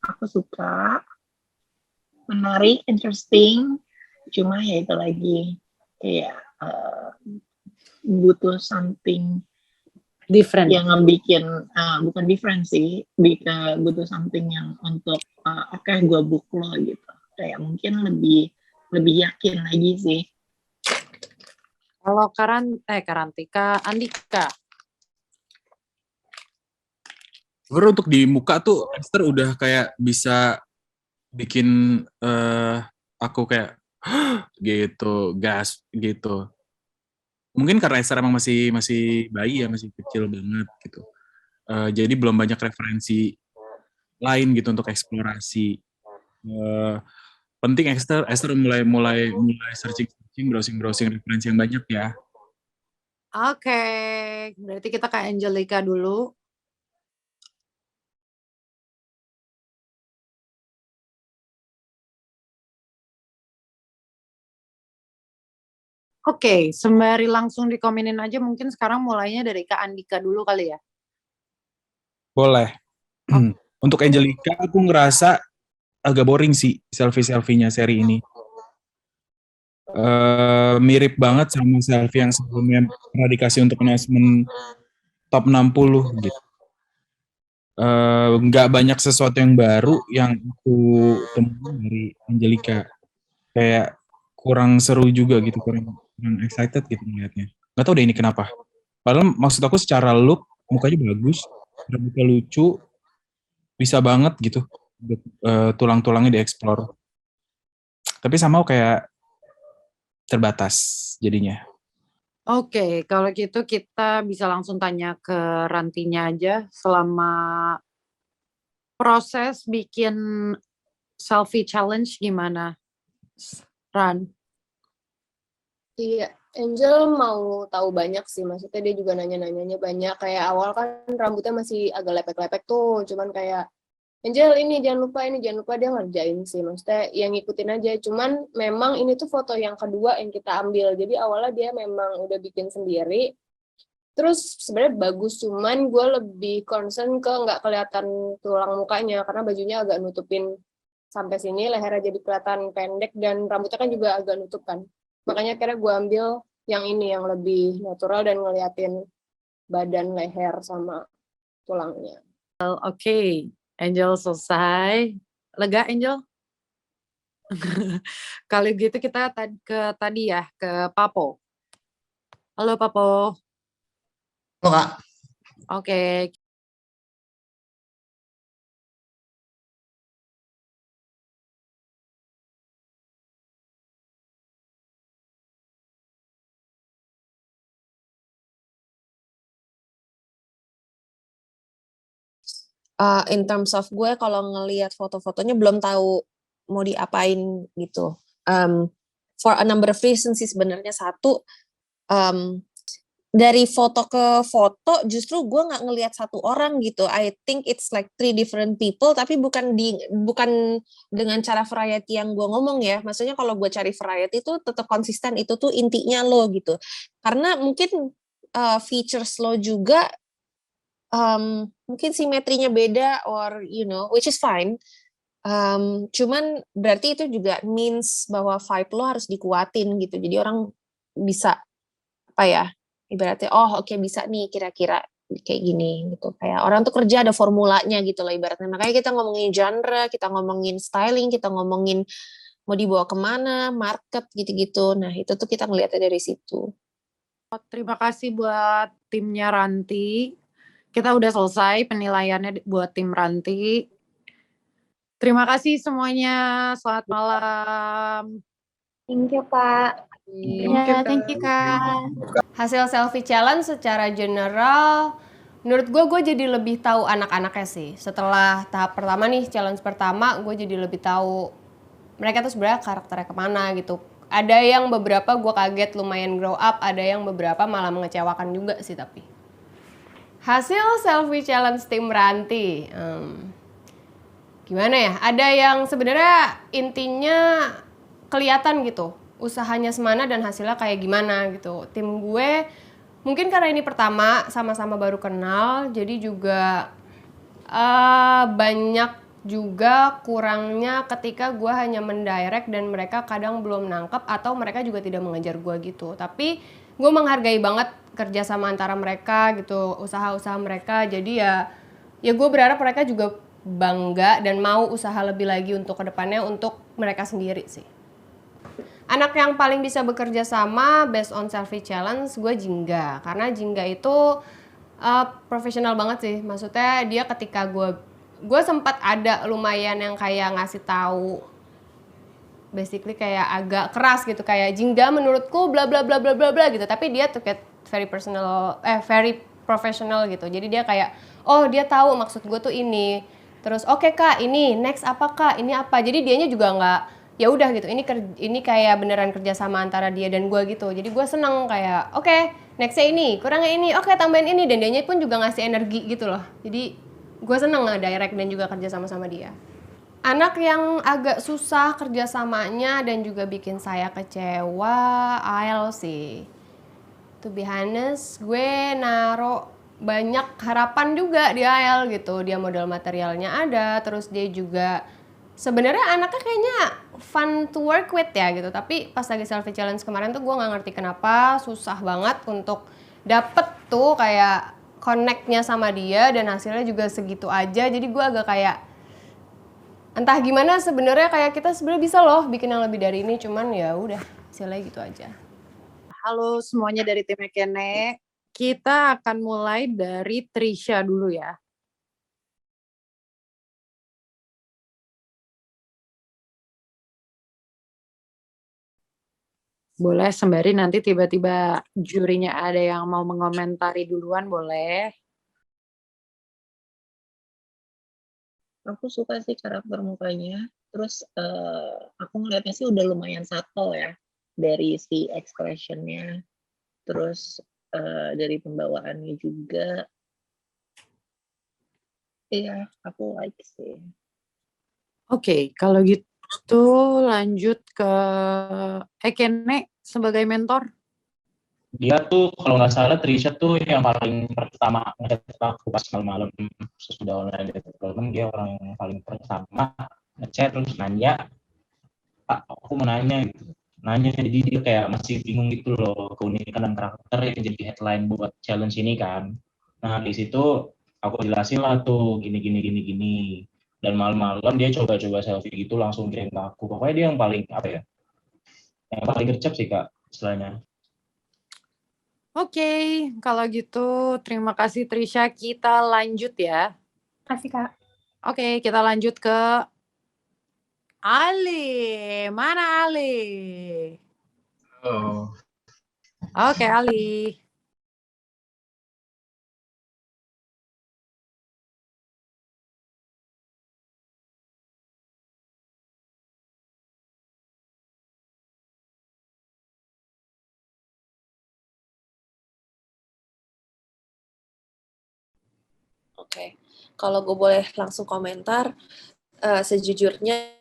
aku suka, menarik, interesting. Cuma ya itu lagi kayak butuh something different yang ngebikin bukan different sih, butuh something yang untuk oke, gue book lo gitu. Kayak mungkin lebih yakin lagi sih. Kalau Karantika, Andika. Sebenarnya untuk di muka tuh Esther udah kayak bisa bikin aku kayak gitu, gas gitu. Mungkin karena Esther emang masih bayi ya, masih kecil banget gitu. Jadi belum banyak referensi lain gitu untuk eksplorasi. Penting Esther mulai searching browsing referensi yang banyak ya. Oke, berarti kita ke Angelica dulu. Oke, sembari langsung dikomenin aja, mungkin sekarang mulainya dari Kak Andika dulu kali ya. Boleh. Untuk Angelica aku ngerasa agak boring sih selfie-nya seri ini. Mirip banget sama selfie yang sebelumnya pernah dikasih untuk announcement top 60 gitu. Nggak banyak sesuatu yang baru yang aku temukan dari Angelica. Kayak kurang seru juga gitu, kurang excited gitu melihatnya. Nggak tahu deh ini kenapa. Padahal maksud aku secara look mukanya bagus, rambutnya lucu, bisa banget gitu tulang-tulangnya dieksplor. Tapi sama kayak terbatas jadinya. Oke, kalau gitu kita bisa langsung tanya ke Rantinya aja. Selama proses bikin selfie challenge gimana, Ran? Iya, Angel mau tahu banyak sih, maksudnya dia juga nanya-nanyanya banyak. Kayak awal kan rambutnya masih agak lepek-lepek tuh, cuman kayak Angel ini jangan lupa dia ngerjain sih, maksudnya yang ngikutin aja. Cuman memang ini tuh foto yang kedua yang kita ambil, jadi awalnya dia memang udah bikin sendiri. Terus sebenarnya bagus, cuman gue lebih concern ke nggak kelihatan tulang mukanya, karena bajunya agak nutupin sampai sini, lehernya jadi kelihatan pendek, dan rambutnya kan juga agak nutup kan. Makanya akhirnya gue ambil yang ini, yang lebih natural dan ngeliatin badan, leher, sama tulangnya. Oke, Angel selesai. Lega, Angel? Kali gitu kita ke tadi ya, ke Papo. Halo, Papo. Halo, Kak. Oke. in terms of gue kalau ngelihat foto-fotonya belum tahu mau diapain gitu. For a number of reasons sih sebenarnya. Satu, dari foto ke foto justru gue nggak ngelihat satu orang gitu. I think it's like 3 different people, tapi bukan dengan cara variety yang gue ngomong ya. Maksudnya kalau gue cari variety itu tetap konsisten, itu tuh intinya lo gitu. Karena mungkin features lo juga mungkin simetrinya beda or which is fine. Cuman berarti itu juga means bahwa vibe lo harus dikuatin gitu. Jadi orang bisa ibaratnya oke bisa nih kira-kira kayak gini gitu. Kayak orang tuh kerja ada formulanya gitu loh ibaratnya. Makanya kita ngomongin genre, kita ngomongin styling, kita ngomongin mau dibawa kemana, market gitu-gitu. Nah itu tuh kita ngeliatnya dari situ. Terima kasih buat timnya Ranti. Kita udah selesai penilaiannya buat tim Ranti. Terima kasih semuanya. Selamat malam. Thank you, Kak. Thank you, Kak. Hasil selfie challenge secara general, menurut gue jadi lebih tahu anak-anaknya sih. Setelah tahap pertama nih, challenge pertama, gue jadi lebih tahu mereka tuh sebenarnya karakternya kemana gitu. Ada yang beberapa gue kaget lumayan grow up, ada yang beberapa malah mengecewakan juga sih tapi. Hasil selfie challenge tim Ranti, gimana ya? Ada yang sebenarnya intinya kelihatan gitu. Usahanya semana dan hasilnya kayak gimana gitu. Tim gue mungkin karena ini pertama sama-sama baru kenal, jadi juga banyak juga kurangnya ketika gue hanya mendirect dan mereka kadang belum nangkep atau mereka juga tidak mengejar gue gitu. Tapi gue menghargai banget kerja sama antara mereka gitu, usaha-usaha mereka. Jadi ya gue berharap mereka juga bangga dan mau usaha lebih lagi untuk kedepannya untuk mereka sendiri sih. Anak yang paling bisa bekerja sama based on selfie challenge gue Jingga, karena Jingga itu profesional banget sih. Maksudnya dia ketika gue sempat ada lumayan yang kayak ngasih tahu basically kayak agak keras gitu, kayak Jingga menurutku bla bla bla bla bla bla gitu, tapi dia took it very professional gitu. Jadi dia kayak dia tahu maksud gue tuh ini. Terus oke Kak, ini next apa Kak, ini apa. Jadi dianya juga nggak ya udah gitu, ini kayak beneran kerja sama antara dia dan gue gitu. Jadi gue seneng kayak oke, nextnya ini, kurangnya ini, oke tambahin ini, dan dianya pun juga ngasih energi gitu loh. Jadi gue seneng nge-direct dan juga kerja sama dia. Anak yang agak susah kerja samanya dan juga bikin saya kecewa, Ael sih. To be honest, gue naruh banyak harapan juga di Ael gitu. Dia modal materialnya ada, terus dia juga sebenarnya anaknya kayaknya fun to work with ya gitu, tapi pas lagi selfie challenge kemarin tuh gue nggak ngerti kenapa susah banget untuk dapet tuh kayak connect-nya sama dia dan hasilnya juga segitu aja. Jadi gue agak kayak entah gimana sebenarnya, kayak kita sebenarnya bisa loh bikin yang lebih dari ini, cuman ya udah hasilnya gitu aja. Halo semuanya dari tim Ekene. Kita akan mulai dari Trisha dulu ya. Boleh sembari nanti tiba-tiba jurinya ada yang mau mengomentari duluan, boleh. Aku suka sih karakter mukanya. Terus aku ngeliatnya sih udah lumayan subtle ya. Dari si expression-nya. Terus dari pembawaannya juga. Iya, aku like sih. Oke, kalau gitu lanjut ke Ekene sebagai mentor. Dia tuh kalau nggak salah Trisha tuh yang paling pertama ngechat aku pas malam-malam sesudah online development. Dia orang yang paling pertama ngechat terus nanya, Pak aku mau nanya gitu. Nanya jadi dia kayak masih bingung gitu loh, keunikan dan karakter yang jadi headline buat challenge ini kan. Nah di situ aku jelasin lah tuh gini. Dan malam-malam dia coba-coba selfie gitu langsung kirim ke aku. Pokoknya dia yang paling yang paling gercep sih Kak istilahnya. Oke, kalau gitu terima kasih Trisha. Kita lanjut ya. Kasih Kak. Oke, kita lanjut ke Ali. Mana Ali? Oke, Ali. Oke. Kalau gue boleh langsung komentar, sejujurnya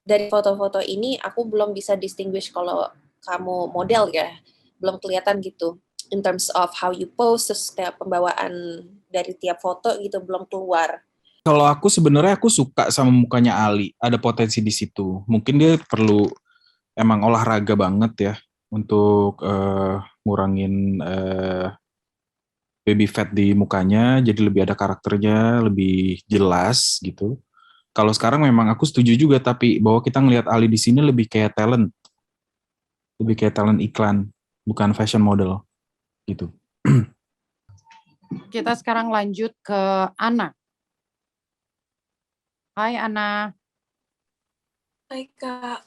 dari foto-foto ini aku belum bisa distinguish kalau kamu model ya. Belum kelihatan gitu. In terms of how you pose, terus kayak pembawaan dari tiap foto gitu belum keluar. Kalau aku sebenarnya aku suka sama mukanya Ali, ada potensi di situ. Mungkin dia perlu emang olahraga banget ya untuk ngurangin baby fat di mukanya, jadi lebih ada karakternya, lebih jelas gitu. Kalau sekarang memang aku setuju juga, tapi bahwa kita ngelihat Ali di sini lebih kayak talent iklan, bukan fashion model gitu. Kita sekarang lanjut ke Ana. Hai Ana. Hai Kak.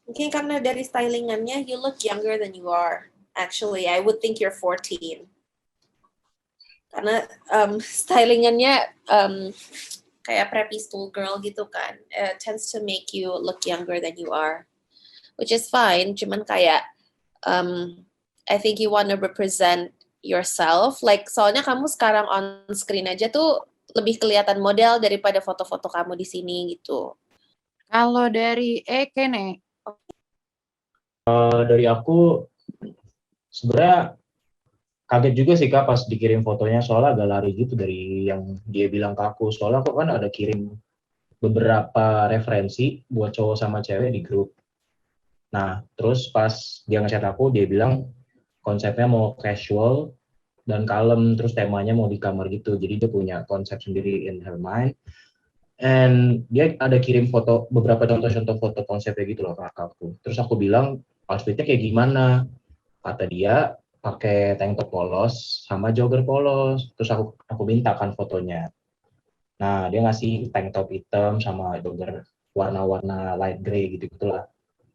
Mungkin karena dari stylingannya, you look younger than you are. Actually, I would think you're 14. Karena stylingannya kayak preppy schoolgirl gitu kan. Tends to make you look younger than you are. Which is fine, cuman kayak I think you wanna represent yourself. Like, soalnya kamu sekarang on screen aja tuh lebih kelihatan model daripada foto-foto kamu di sini gitu. Kalau dari Eke nih, Dari aku sebenarnya kaget juga sih Kak pas dikirim fotonya, soalnya agak lari gitu dari yang dia bilang ke aku. Soalnya aku kan ada kirim beberapa referensi buat cowok sama cewek di grup. Nah, terus pas dia nge-chat aku, dia bilang konsepnya mau casual dan kalem, terus temanya mau di kamar gitu. Jadi dia punya konsep sendiri in her mind. And dia ada kirim foto, beberapa contoh-contoh foto konsepnya gitu loh ke aku. Terus aku bilang, outfitnya kayak gimana? Kata dia, pakai tank top polos sama jogger polos. Terus aku minta kan fotonya. Nah, dia ngasih tank top hitam sama jogger warna-warna light gray gitu-gitulah.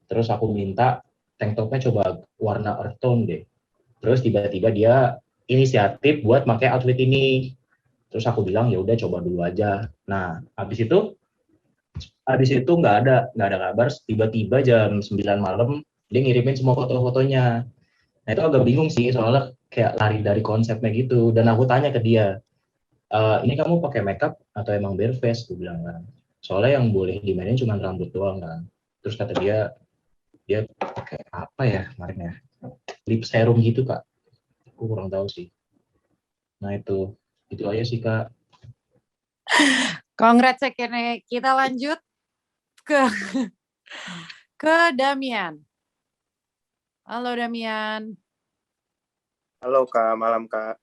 Terus aku minta tank topnya coba warna earth tone deh. Terus tiba-tiba dia inisiatif buat pakai outfit ini. Terus aku bilang ya udah coba dulu aja. Nah, habis itu nggak ada kabar. Tiba-tiba jam 9 malam dia ngirimin semua foto-fotonya. Nah itu agak bingung sih, soalnya kayak lari dari konsepnya gitu. Dan aku tanya ke dia, ini kamu pakai makeup atau emang bare face? Aku bilang kan. Soalnya yang boleh dimainin cuma rambut doang kan. Terus kata dia pakai apa ya kemarin ya? Lip serum gitu Kak. Aku kurang tahu sih. Nah itu aja sih Kak. congrats Eke nih. Kita lanjut ke Damian. Halo Damian. Halo Kak, malam Kak.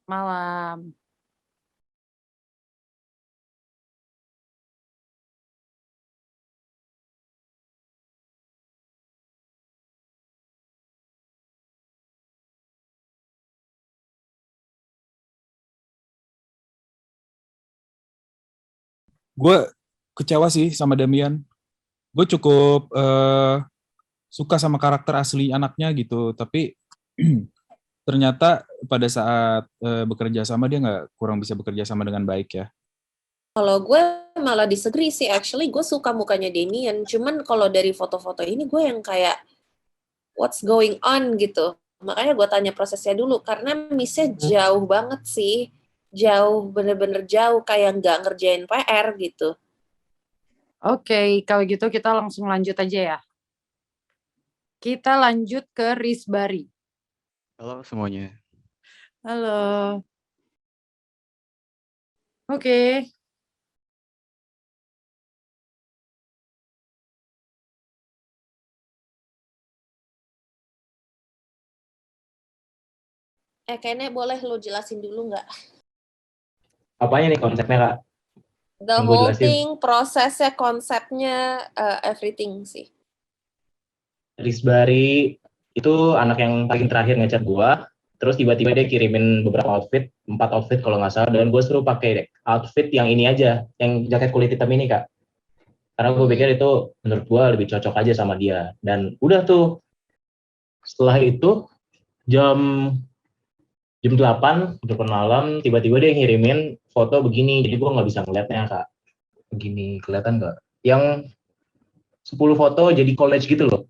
Malam. Gue kecewa sih sama Damian. Gue cukup suka sama karakter asli anaknya gitu, tapi ternyata pada saat bekerja sama dia kurang bisa bekerja sama dengan baik ya. Kalau gue malah disagree sih, actually gue suka mukanya Damian, cuman kalau dari foto-foto ini gue yang kayak what's going on gitu. Makanya gue tanya prosesnya dulu, karena miss-nya jauh banget sih. Jauh, bener-bener jauh, kayak nggak ngerjain PR gitu. Oke, kalau gitu kita langsung lanjut aja ya. Kita lanjut ke Rizbari. Halo semuanya. Halo. Oke. Kayaknya boleh lo jelasin dulu nggak? Apanya nih konsepnya Kak? The Yang gua whole jelasin. thing, prosesnya, konsepnya, everything sih. Rizbari itu anak yang paling terakhir ngechat gua, terus tiba-tiba dia kirimin beberapa outfit, 4 outfit kalau nggak salah, dan gue suruh pakai outfit yang ini aja, yang jaket kulit hitam ini Kak. Karena gue pikir itu menurut gua lebih cocok aja sama dia. Dan udah tuh, setelah itu jam jam 8 udah malam, tiba-tiba dia ngirimin foto begini, jadi gue nggak bisa ngeliatnya Kak. Begini, kelihatan nggak? Yang 10 foto jadi collage gitu loh.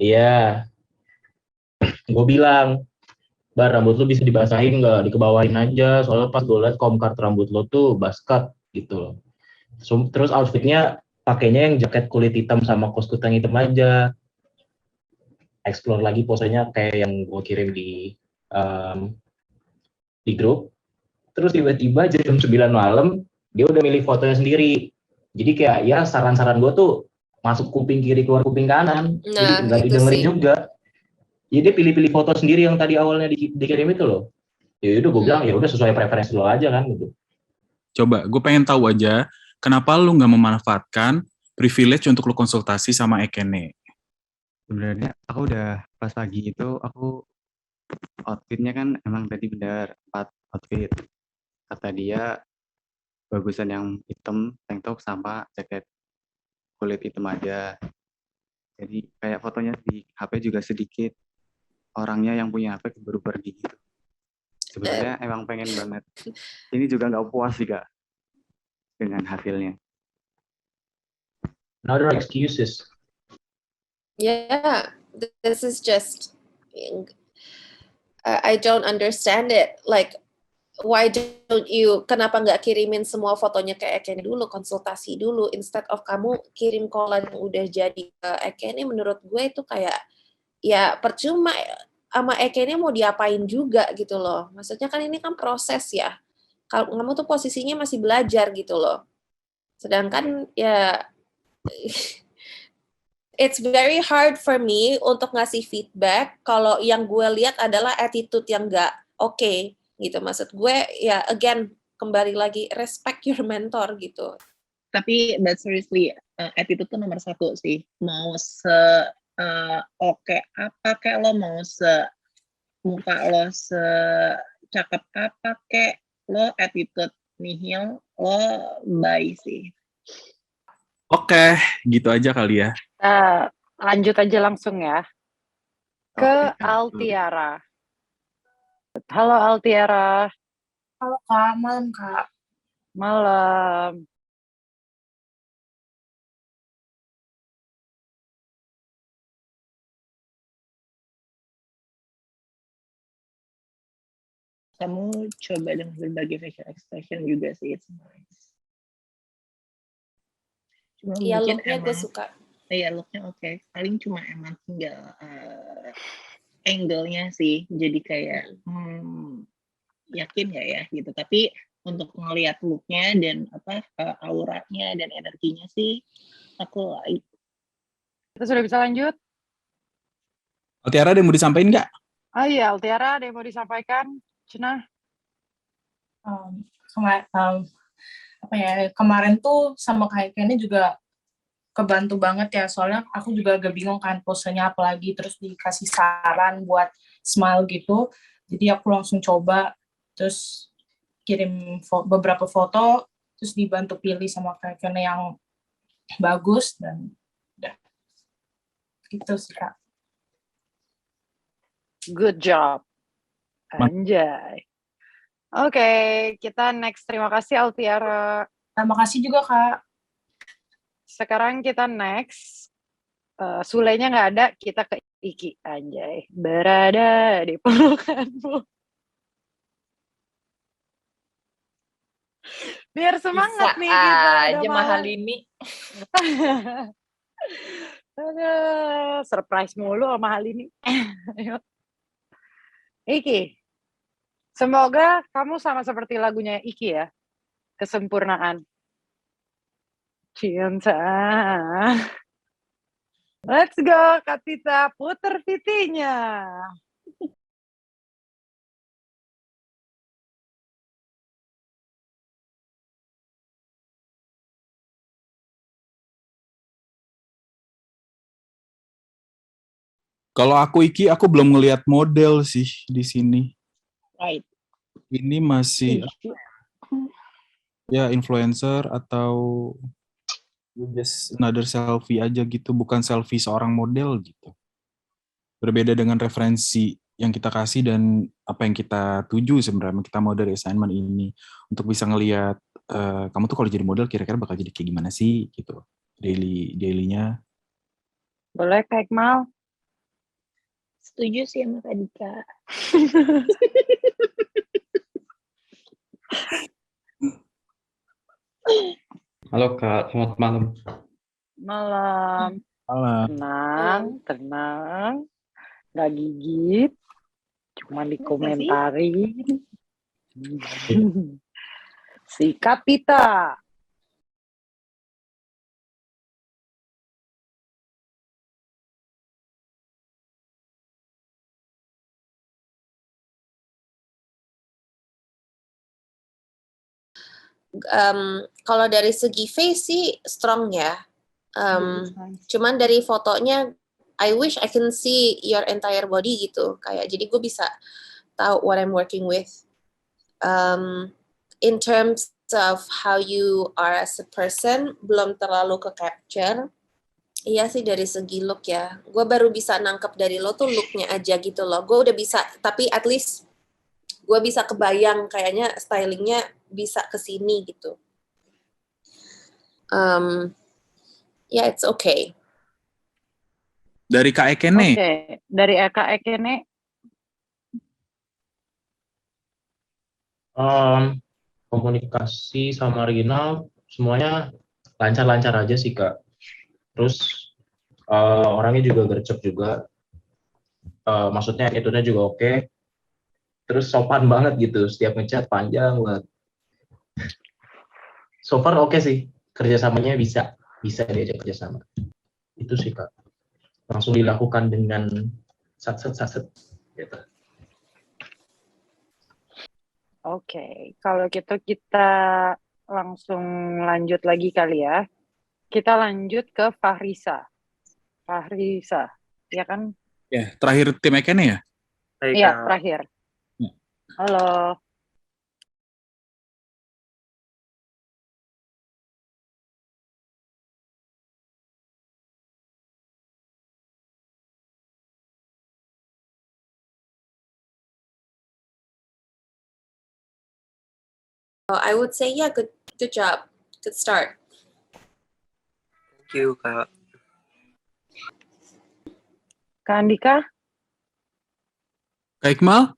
Iya. Gue bilang, Bar, rambut lu bisa dibasahin nggak? Dikebawain aja, soalnya pas gue liat comb-cut rambut lo tuh basket gitu loh. Terus outfitnya pakainya yang jaket kulit hitam sama kaos kutang hitam aja. Explore lagi posenya kayak yang gue kirim di grup. Terus tiba-tiba jam 9 malam, dia udah milih fotonya sendiri. Jadi kayak ya saran-saran gue tuh masuk kuping kiri, keluar kuping kanan. Jadi nggak didengerin juga. Jadi dia pilih-pilih foto sendiri yang tadi awalnya dikirim itu loh. Ya udah gue bilang ya udah sesuai preferensi lo aja kan gitu. Coba, gue pengen tahu aja, kenapa lu nggak memanfaatkan privilege untuk lu konsultasi sama Ekene? Sebenarnya aku udah pas pagi itu aku outfitnya kan emang tadi benar 4 outfit. Kata dia bagusan yang hitam tank top sama jaket kulit hitam aja. Jadi kayak fotonya di HP juga sedikit orangnya yang punya HP baru pergi gitu. Sebenarnya emang pengen banget. Ini juga nggak puas sih Kak dengan hasilnya. Another excuses. Yeah, this is just, I don't understand it. Like, why don't you, kenapa nggak kirimin semua fotonya ke Ekene dulu, konsultasi dulu, instead of kamu kirim collage yang udah jadi ke Ekene, menurut gue itu kayak, ya percuma, sama Ekene mau diapain juga gitu loh. Maksudnya kan ini kan proses ya. Kamu tuh posisinya masih belajar gitu loh. Sedangkan ya it's very hard for me untuk ngasih feedback kalau yang gue lihat adalah attitude yang nggak oke gitu. Maksud gue ya again kembali lagi respect your mentor gitu. Tapi but seriously attitude tuh nomor 1 sih. Mau oke apa kayak lo, mau muka lo secakep apa kayak lo, attitude nihil, lo bye sih. Oke, gitu aja kali ya. Lanjut aja langsung ya ke Altiara. Halo Altiara. Halo Kak, malam Kak. Malam. Kamu coba dengan berbagai facial expression juga sih, it's nice. Cuma Iya, mungkin look-nya gue emang, suka. iya look-nya oke. Paling cuma emang tinggal angle-nya sih, jadi kayak yakin nggak ya gitu. Tapi untuk ngelihat look-nya dan auranya dan energinya sih, aku like. Kita sudah bisa lanjut? Altiara ada yang mau disampaikan nggak? Oh iya, Altiara ada yang mau disampaikan? Cina? Kemarin tuh sama kayak Kenny juga kebantu banget ya, soalnya aku juga agak bingung kan posenya apa lagi, terus dikasih saran buat smile gitu, jadi aku langsung coba, terus kirim beberapa foto, terus dibantu pilih sama kayak Kenny yang bagus, dan udah gitu sih Kak. Good job. Anjay. Oke, kita next. Terima kasih Altiara. Terima kasih juga Kak. Sekarang kita next. Sulenya nggak ada, kita ke Iki. Anjay. Berada di pelukanmu. Biar semangat Bisa nih kita. aja mahal ini. Surprise mulu sama hal ini. Iki, semoga kamu sama seperti lagunya Iki ya, kesempurnaan. Cinta. Let's go, Katita, puter titinya. Kalau aku Iki, aku belum ngelihat model sih di sini. Right. Ini masih ya influencer atau just another selfie aja gitu, bukan selfie seorang model gitu. Berbeda dengan referensi yang kita kasih dan apa yang kita tuju sebenarnya kita mau dari assignment ini untuk bisa ngelihat kamu tuh kalau jadi model kira-kira bakal jadi kayak gimana sih gitu dailynya. Boleh Kak Iqmal? Setuju sih sama Kak Dika. Halo Kak, selamat malam. Malam. Malam. Tenang. Nggak gigit. Cuma dikomentarin. Si Kapita. Kalau dari segi face sih strong ya. Cuman dari fotonya, I wish I can see your entire body gitu. Kayak jadi gue bisa tahu what I'm working with. In terms of how you are as a person, belum terlalu ke capture. Iya sih dari segi look ya. Gue baru bisa nangkep dari lo tuh looknya aja gitu loh. Gue udah bisa, tapi at least gue bisa kebayang kayaknya stylingnya bisa ke sini gitu. Yeah, it's okay. Dari Kak Ekene. Oke, dari Kak Ekene. Komunikasi sama Rinal semuanya lancar-lancar aja sih Kak. Terus orangnya juga gercep juga. Maksudnya attitude-nya juga oke. Terus sopan banget gitu, setiap ngechat panjang banget. So far oke sih, kerjasamanya bisa diajak kerjasama. Itu sih Kak. Langsung dilakukan dengan satset gitu. Oke, kalau gitu kita langsung lanjut lagi kali ya. Kita lanjut ke Fahrisa. Fahrisa, ya kan? Ya, terakhir tim Ekene ya? Iya, terakhir. Halo. I would say yeah, good job, good start. Thank you, Kak. Kak Andika? Kak Iqmal?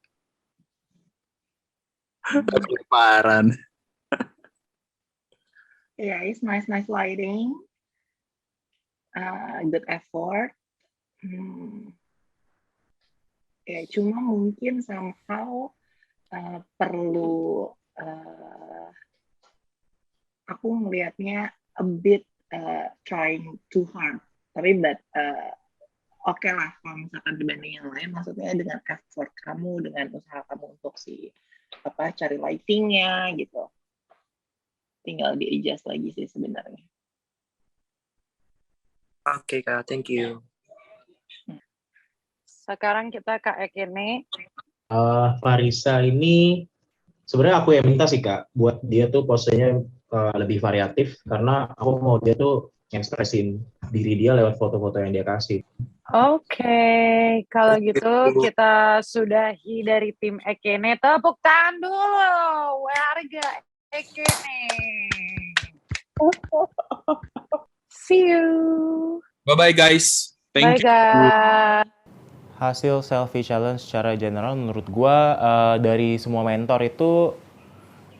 Kelaparan. Yeah, it's nice lighting. Good effort. Ya, cuma mungkin somehow perlu aku melihatnya a bit trying too hard. Tapi oke lah kalau misalkan dibanding yang lain, maksudnya dengan effort kamu, dengan usaha kamu untuk cari lightingnya gitu. Tinggal di-adjust lagi sih sebenarnya. Oke, Kak. Thank you. Sekarang kita Kak Ekene. Farisa ini sebenarnya aku yang minta sih Kak, buat dia tuh posenya lebih variatif karena aku mau dia tuh ekspresin diri dia lewat foto-foto yang dia kasih. Oke, kalau gitu kita sudahi dari tim Ekene. Tepuk tangan dulu, warga Ekene. See you. Bye-bye guys. Bye guys. Hasil selfie challenge secara general menurut gua dari semua mentor itu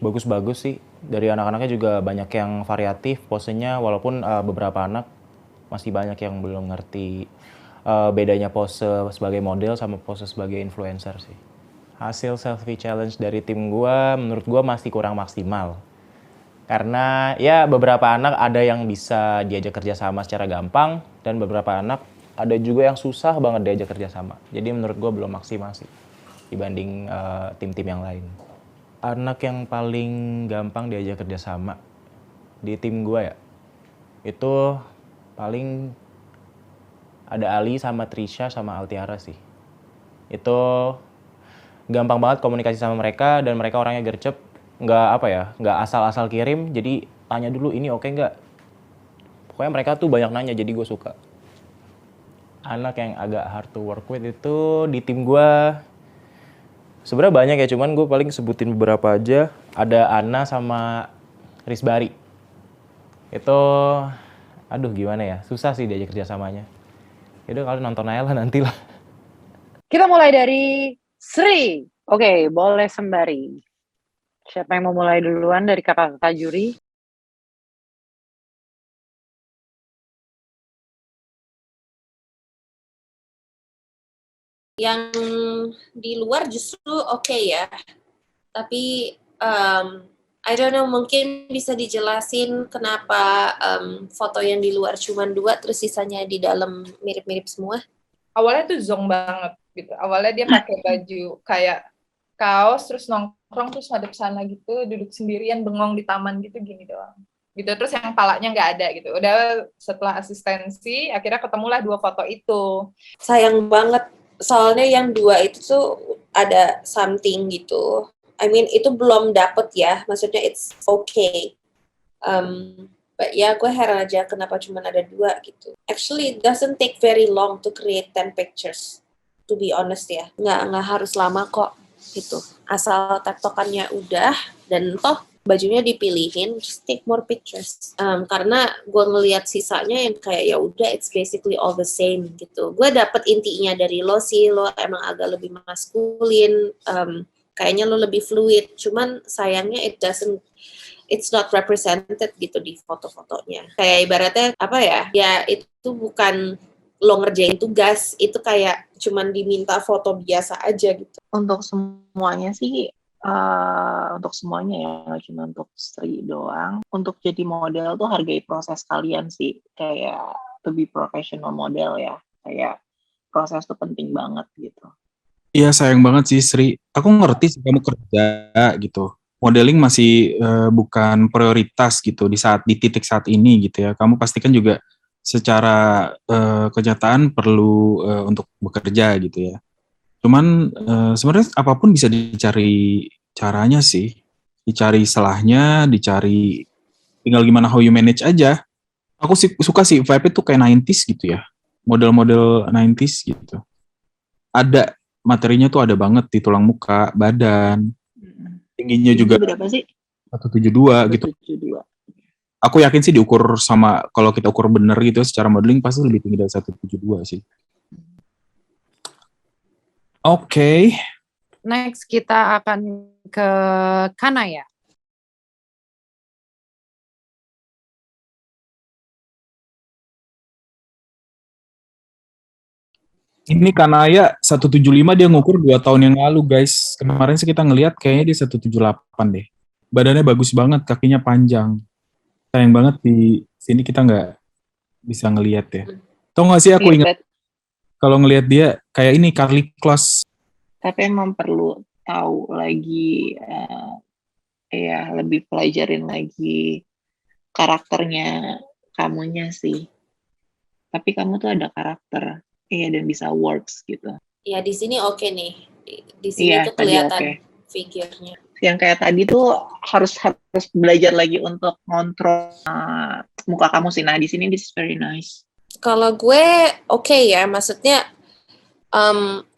bagus-bagus sih. Dari anak-anaknya juga banyak yang variatif posenya, walaupun beberapa anak masih banyak yang belum ngerti bedanya pose sebagai model sama pose sebagai influencer sih. Hasil selfie challenge dari tim gua menurut gua masih kurang maksimal. Karena ya beberapa anak ada yang bisa diajak kerjasama secara gampang, dan beberapa anak ada juga yang susah banget diajak kerjasama. Jadi menurut gue belum maksimal sih dibanding tim-tim yang lain. Anak yang paling gampang diajak kerjasama di tim gue ya, itu paling ada Ali sama Trisha sama Altiara sih. Itu gampang banget komunikasi sama mereka, dan mereka orangnya gercep. Nggak asal-asal kirim, jadi tanya dulu ini oke nggak. Pokoknya mereka tuh banyak nanya, jadi gue suka. Anak yang agak hard to work with itu di tim gue Sebenarnya banyak ya, cuman gue paling sebutin beberapa aja. Ada Ana sama Risbari. Itu, aduh gimana ya, susah sih diajak kerjasamanya. Yaudah kalian nonton aja lah nanti lah. Kita mulai dari Sri. Oke, boleh sembari. Siapa yang mau mulai duluan dari kakak-kakak juri? Yang di luar justru oke ya, tapi I don't know, mungkin bisa dijelasin kenapa foto yang di luar cuma 2 terus sisanya di dalam mirip-mirip semua. Awalnya tuh zong banget gitu. Awalnya dia pakai baju kayak kaos terus nongkrong terus madep sana gitu, duduk sendirian bengong di taman gitu gini doang. Gitu terus yang palanya nggak ada gitu. Udah setelah asistensi akhirnya ketemulah 2 foto itu. Sayang banget soalnya yang 2 itu tuh ada something gitu. I mean itu belum dapet ya, maksudnya it's okay. But ya gue heran aja kenapa cuma ada 2 gitu. Actually it doesn't take very long to create 10 pictures. To be honest ya, nggak harus lama kok gitu. Asal tektokannya udah dan toh bajunya dipilihin, just take more pictures. Karena gue ngelihat sisanya yang kayak ya udah it's basically all the same gitu. Gue dapet intinya dari lo sih, lo emang agak lebih maskulin, kayaknya lo lebih fluid. Cuman sayangnya it's not represented gitu di foto-fotonya. Kayak ibaratnya apa ya? Ya itu bukan lo ngerjain tugas, itu kayak cuman diminta foto biasa aja gitu. Untuk semuanya sih, untuk semuanya ya, nggak cuma untuk Sri doang. Untuk jadi model tuh hargai proses kalian sih, kayak to be professional model ya, kayak proses tuh penting banget gitu. Iya sayang banget sih Sri. Aku ngerti sih kamu kerja gitu. Modeling masih bukan prioritas gitu di titik saat ini gitu ya. Kamu pastikan juga secara kenyataan perlu untuk bekerja gitu ya. Cuman sebenarnya apapun bisa dicari caranya sih. Dicari salahnya, dicari tinggal gimana how you manage aja. Aku sih suka sih vibe itu kayak 90s gitu ya. Model-model 90s gitu. Ada materinya tuh ada banget di tulang muka, badan. Tingginya juga Berapa sih? 172 gitu. 172. Aku yakin sih diukur sama, kalau kita ukur bener gitu secara modeling pasti lebih tinggi dari 172 sih. Oke. Next kita akan ke Kanaya. Ini Kanaya 175 dia ngukur 2 tahun yang lalu guys. Kemarin sih kita ngelihat kayaknya dia 178 deh. Badannya bagus banget, kakinya panjang. Sayang banget di sini kita nggak bisa ngelihat ya. Tau nggak sih aku ingat kalau ngelihat dia kayak ini Karlie Kloss. Tapi emang perlu tahu lagi, ya lebih pelajarin lagi karakternya kamunya sih. Tapi kamu tuh ada karakter, dan bisa works gitu. Ya di sini oke nih. Di sini Iya, tuh tadi kelihatan oke. figurnya. Yang kayak tadi tuh harus belajar lagi untuk ngontrol muka kamu sih. Nah di sini this is very nice. Kalau gue oke ya, maksudnya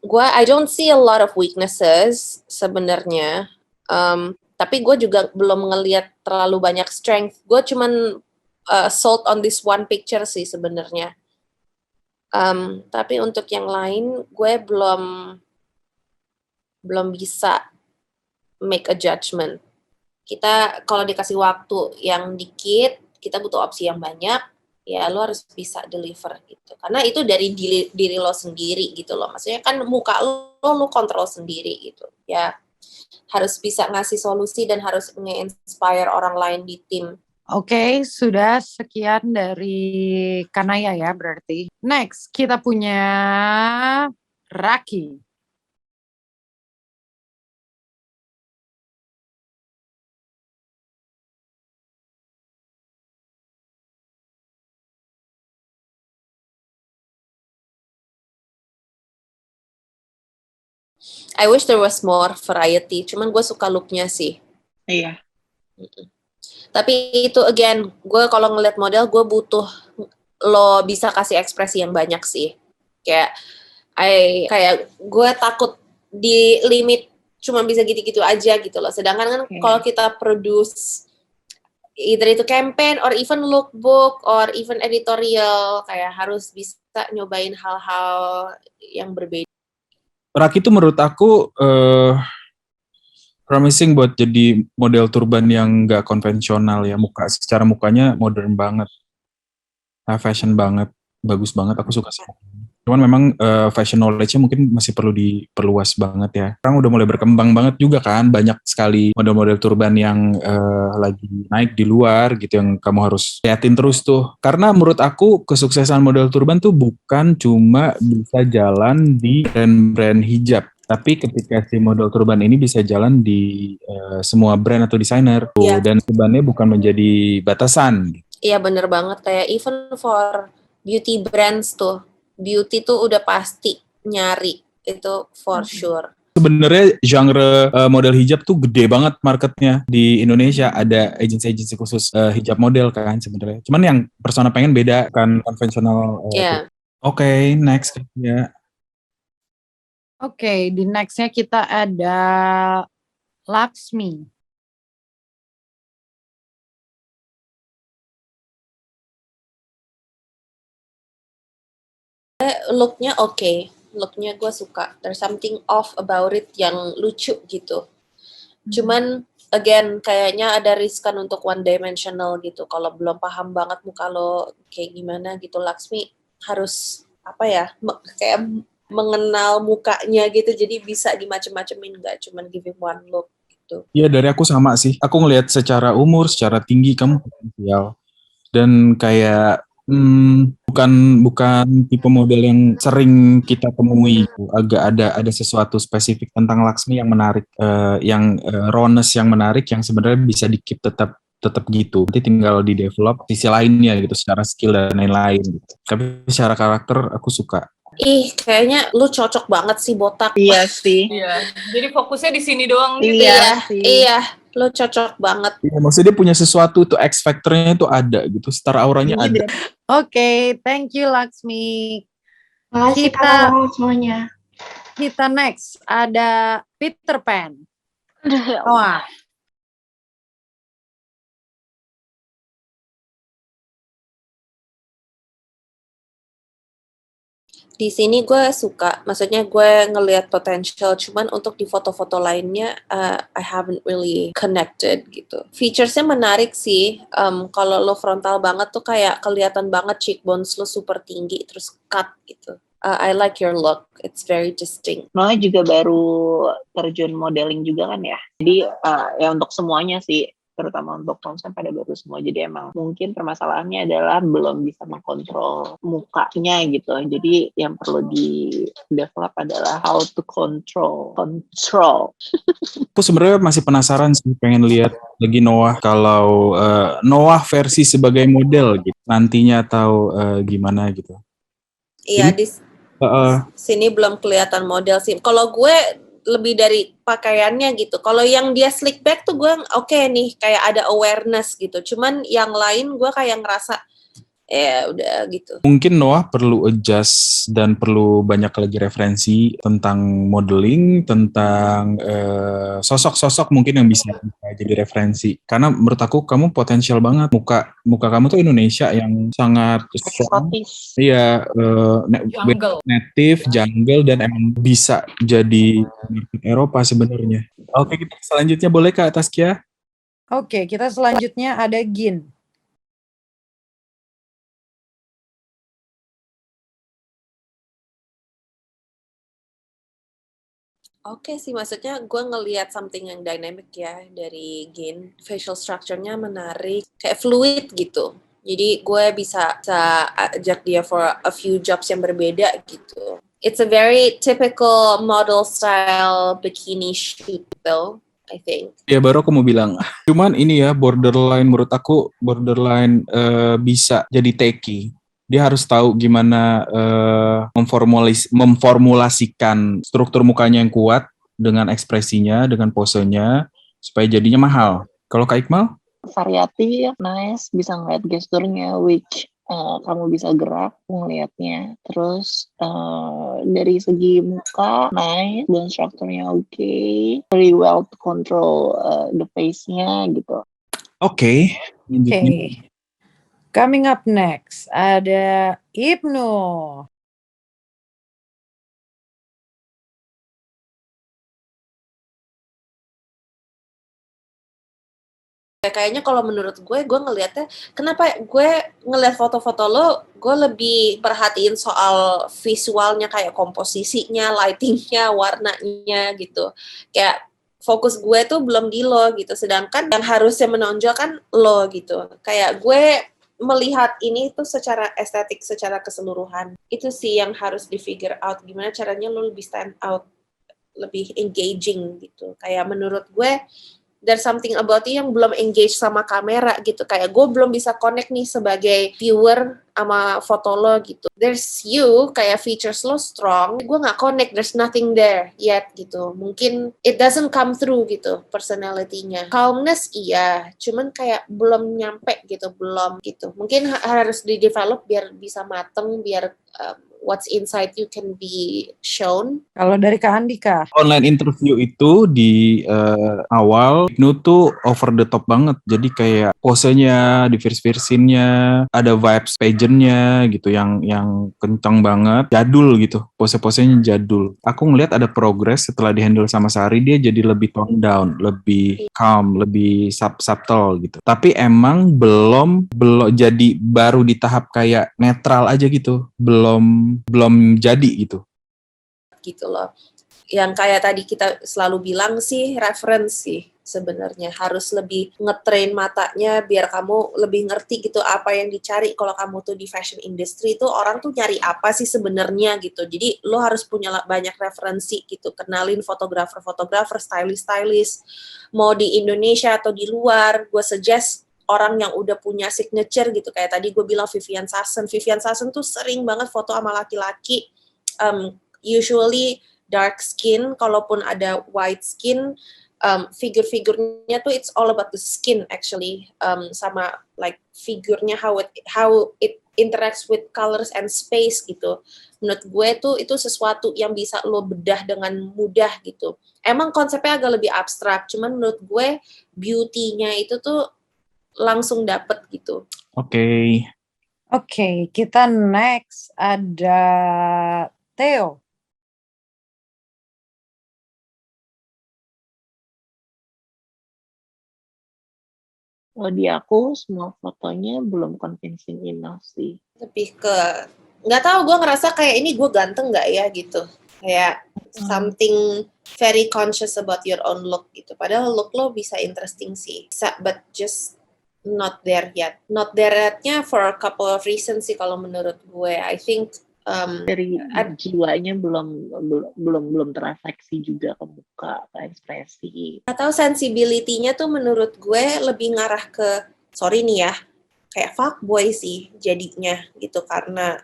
gue I don't see a lot of weaknesses sebenarnya. Tapi gue juga belum ngelihat terlalu banyak strength. Gue cuman sold on this one picture sih sebenarnya. Tapi untuk yang lain gue belum bisa make a judgment. Kita kalau dikasih waktu yang dikit, kita butuh opsi yang banyak, ya lo harus bisa deliver gitu. Karena itu dari diri lo sendiri gitu loh. Maksudnya kan muka lo kontrol sendiri gitu. Ya harus bisa ngasih solusi dan harus nge-inspire orang lain di tim. Oke, sudah sekian dari Kanaya ya berarti. Next, kita punya Raki. I wish there was more variety. Cuman gue suka looknya sih. Iya. Tapi itu again, gue kalau ngeliat model, gue butuh lo bisa kasih ekspresi yang banyak sih. Kayak gue takut di limit cuma bisa gitu-gitu aja gitu loh. Sedangkan kan kalau kita produce either itu campaign or even lookbook or even editorial, kayak harus bisa nyobain hal-hal yang berbeda. Raki itu menurut aku promising buat jadi model turban yang nggak konvensional ya, secara mukanya modern banget, fashion banget, bagus banget, aku suka sama. Cuman memang fashion knowledge-nya mungkin masih perlu diperluas banget ya. Sekarang udah mulai berkembang banget juga kan, banyak sekali model-model turban yang lagi naik di luar gitu yang kamu harus liatin terus tuh. Karena menurut aku kesuksesan model turban tuh bukan cuma bisa jalan di brand-brand hijab, tapi ketika si model turban ini bisa jalan di semua brand atau desainer tuh, dan turbannya bukan menjadi batasan. Iya bener banget, kayak even for beauty brands tuh, beauty tuh udah pasti nyari itu for sure. Sebenarnya genre model hijab tuh gede banget marketnya di Indonesia. Ada agensi-agensi khusus hijab model kan sebenarnya. Cuman yang persona pengen beda kan konvensional. Oke, next ya. Oke, di next-nya kita ada Laksmi. Looknya oke. Looknya gue suka. There's something off about it yang lucu gitu. Cuman again kayaknya ada riskan untuk one dimensional gitu. Kalau belum paham banget muka lo kayak gimana gitu, Laksmi harus apa ya, kayak mengenal mukanya gitu. Jadi bisa dimacem-macemin, nggak cuman giving one look gitu. Iya, dari aku sama sih. Aku ngelihat secara umur, secara tinggi kamu potensial. Dan kayak bukan tipe model yang sering kita temui. Agak ada sesuatu spesifik tentang Laksmi yang menarik, yang rawness yang menarik, yang sebenarnya bisa di-keep tetap gitu. Nanti tinggal di-develop sisi lainnya gitu, secara skill dan lain-lain gitu. Tapi secara karakter aku suka. Kayaknya lu cocok banget sih botak. Iya sih. Iya. Jadi fokusnya di sini doang gitu. Iya, lu cocok banget. Ya, maksudnya dia punya sesuatu tuh, X factor-nya itu ada gitu, star auranya ada. Oke, thank you Laksmi. Makasih kakak semuanya. Kita next ada Peter Pan. Wah. Di sini gue suka, maksudnya gue ngelihat potential, cuman untuk di foto-foto lainnya I haven't really connected gitu. Featuresnya menarik sih, kalau lo frontal banget tuh kayak kelihatan banget cheekbones lo super tinggi terus cut gitu. I like your look, it's very distinct. Noah juga baru terjun modeling juga kan ya, jadi ya untuk semuanya sih, terutama untuk konsep pada baru semua. Jadi emang mungkin permasalahannya adalah belum bisa mengkontrol mukanya gitu. Jadi yang perlu di develop adalah how to control. Aku sebenarnya masih penasaran sih, pengen lihat lagi Noah kalau Noah versi sebagai model gitu nantinya, atau gimana gitu. Iya, di sini belum kelihatan model sih. Kalau gue lebih dari pakaiannya gitu. Kalau yang dia slick back tuh gue oke nih, kayak ada awareness gitu. Cuman yang lain gue kayak ngerasa udah gitu. Mungkin Noah perlu adjust dan perlu banyak lagi referensi tentang modeling, tentang sosok-sosok mungkin yang bisa jadi referensi. Karena menurut aku kamu potensial banget. Muka kamu tuh Indonesia yang sangat eksotis. Iya, native, jungle, dan emang bisa jadi market Eropa sebenarnya. Oke, kita selanjutnya boleh Kak Taskia? Oke, kita selanjutnya ada Gin. Oke sih, maksudnya gue ngelihat something yang dynamic ya dari Gin. Facial structure-nya menarik, kayak fluid gitu. Jadi gue bisa ajak dia for a few jobs yang berbeda gitu. It's a very typical model style bikini shoot though, I think. Ya baru aku mau bilang. Cuman ini ya borderline, menurut aku borderline bisa jadi techie. Dia harus tahu gimana memformulasikan struktur mukanya yang kuat dengan ekspresinya, dengan posenya, supaya jadinya mahal. Kalau Kak Iqmal? Variatif, nice, bisa ngeliat gesturnya, which kamu bisa gerak ngelihatnya. Terus dari segi muka nice, dan strukturnya oke, very well to control the face-nya gitu. Oke, lanjutin. Coming up next ada Ibnu. Kayaknya kalau menurut gue ngelihatnya, kenapa gue ngelihat foto-foto lo, gue lebih perhatiin soal visualnya, kayak komposisinya, lightingnya, warnanya gitu. Kayak fokus gue tuh belum di lo gitu, sedangkan yang harusnya menonjol kan lo gitu. Kayak gue melihat ini tuh secara estetik, secara keseluruhan. Itu sih yang harus di figure out, gimana caranya lo lebih stand out, lebih engaging gitu. Kayak menurut gue, there's something about it yang belum engage sama kamera gitu. Kayak gue belum bisa connect nih sebagai viewer sama foto lo gitu. There's you, kayak features lo strong, gue gak connect, there's nothing there yet gitu. Mungkin it doesn't come through gitu, personality-nya. Calmness iya, cuman kayak belum nyampe gitu, belum gitu. Mungkin harus di-develop biar bisa mateng, biar what's inside you can be shown. Kalau dari Kak Andika? Online interview itu di awal Ibnu tuh over the top banget. Jadi kayak posenya, divirs-virsinnya, ada vibes pageantnya gitu yang kencang banget, jadul gitu. Pose-posenya jadul. Aku ngelihat ada progress setelah dihandle sama Sari, dia jadi lebih tone down, lebih calm, lebih subtle gitu. Tapi emang belum jadi baru di tahap kayak netral aja gitu. Belum jadi gitu loh. Yang kayak tadi kita selalu bilang sih, referensi sebenarnya harus lebih ngetrain matanya biar kamu lebih ngerti gitu apa yang dicari. Kalau kamu tuh di fashion industry tuh orang tuh nyari apa sih sebenarnya gitu. Jadi lo harus punya banyak referensi gitu, kenalin fotografer, stylist, mau di Indonesia atau di luar. Gue suggest orang yang udah punya signature gitu, kayak tadi gue bilang Vivian Sassen tuh sering banget foto sama laki-laki, usually dark skin, kalaupun ada white skin, figur-figurnya tuh it's all about the skin actually, sama like figurnya how it interacts with colors and space gitu. Menurut gue tuh itu sesuatu yang bisa lo bedah dengan mudah gitu. Emang konsepnya agak lebih abstrak, cuman menurut gue beauty-nya itu tuh langsung dapet gitu. Oke, kita next ada Theo. Kalau di aku semua fotonya belum convincing enough sih. Lebih ke nggak tahu, gue ngerasa kayak ini gue ganteng nggak ya gitu, kayak something very conscious about your own look gitu. Padahal look lo bisa interesting sih, but just not there yet-nya for a couple of reasons sih kalau menurut gue. I think dari jiwanya belum terefleksi juga ke muka, ke ekspresi. Atau sensibility-nya tuh menurut gue lebih ngarah ke, sorry nih ya, kayak fuckboy sih jadinya gitu, karena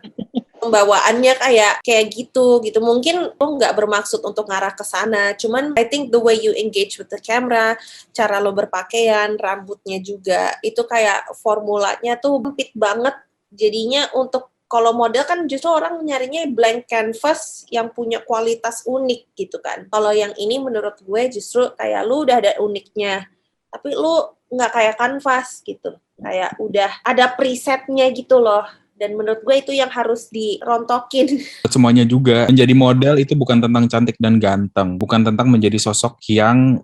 pembawaannya kayak gitu. Mungkin lo nggak bermaksud untuk ngarah ke sana, cuman I think the way you engage with the camera, cara lo berpakaian, rambutnya juga, itu kayak formulanya tuh sempit banget. Jadinya untuk kalau model kan justru orang nyarinya blank canvas yang punya kualitas unik gitu kan. Kalau yang ini menurut gue justru kayak lu udah ada uniknya, tapi lu nggak kayak kanvas gitu. Kayak udah ada presetnya gitu loh. Dan menurut gue itu yang harus dirontokin. semuanya juga. Menjadi model itu bukan tentang cantik dan ganteng, bukan tentang menjadi sosok yang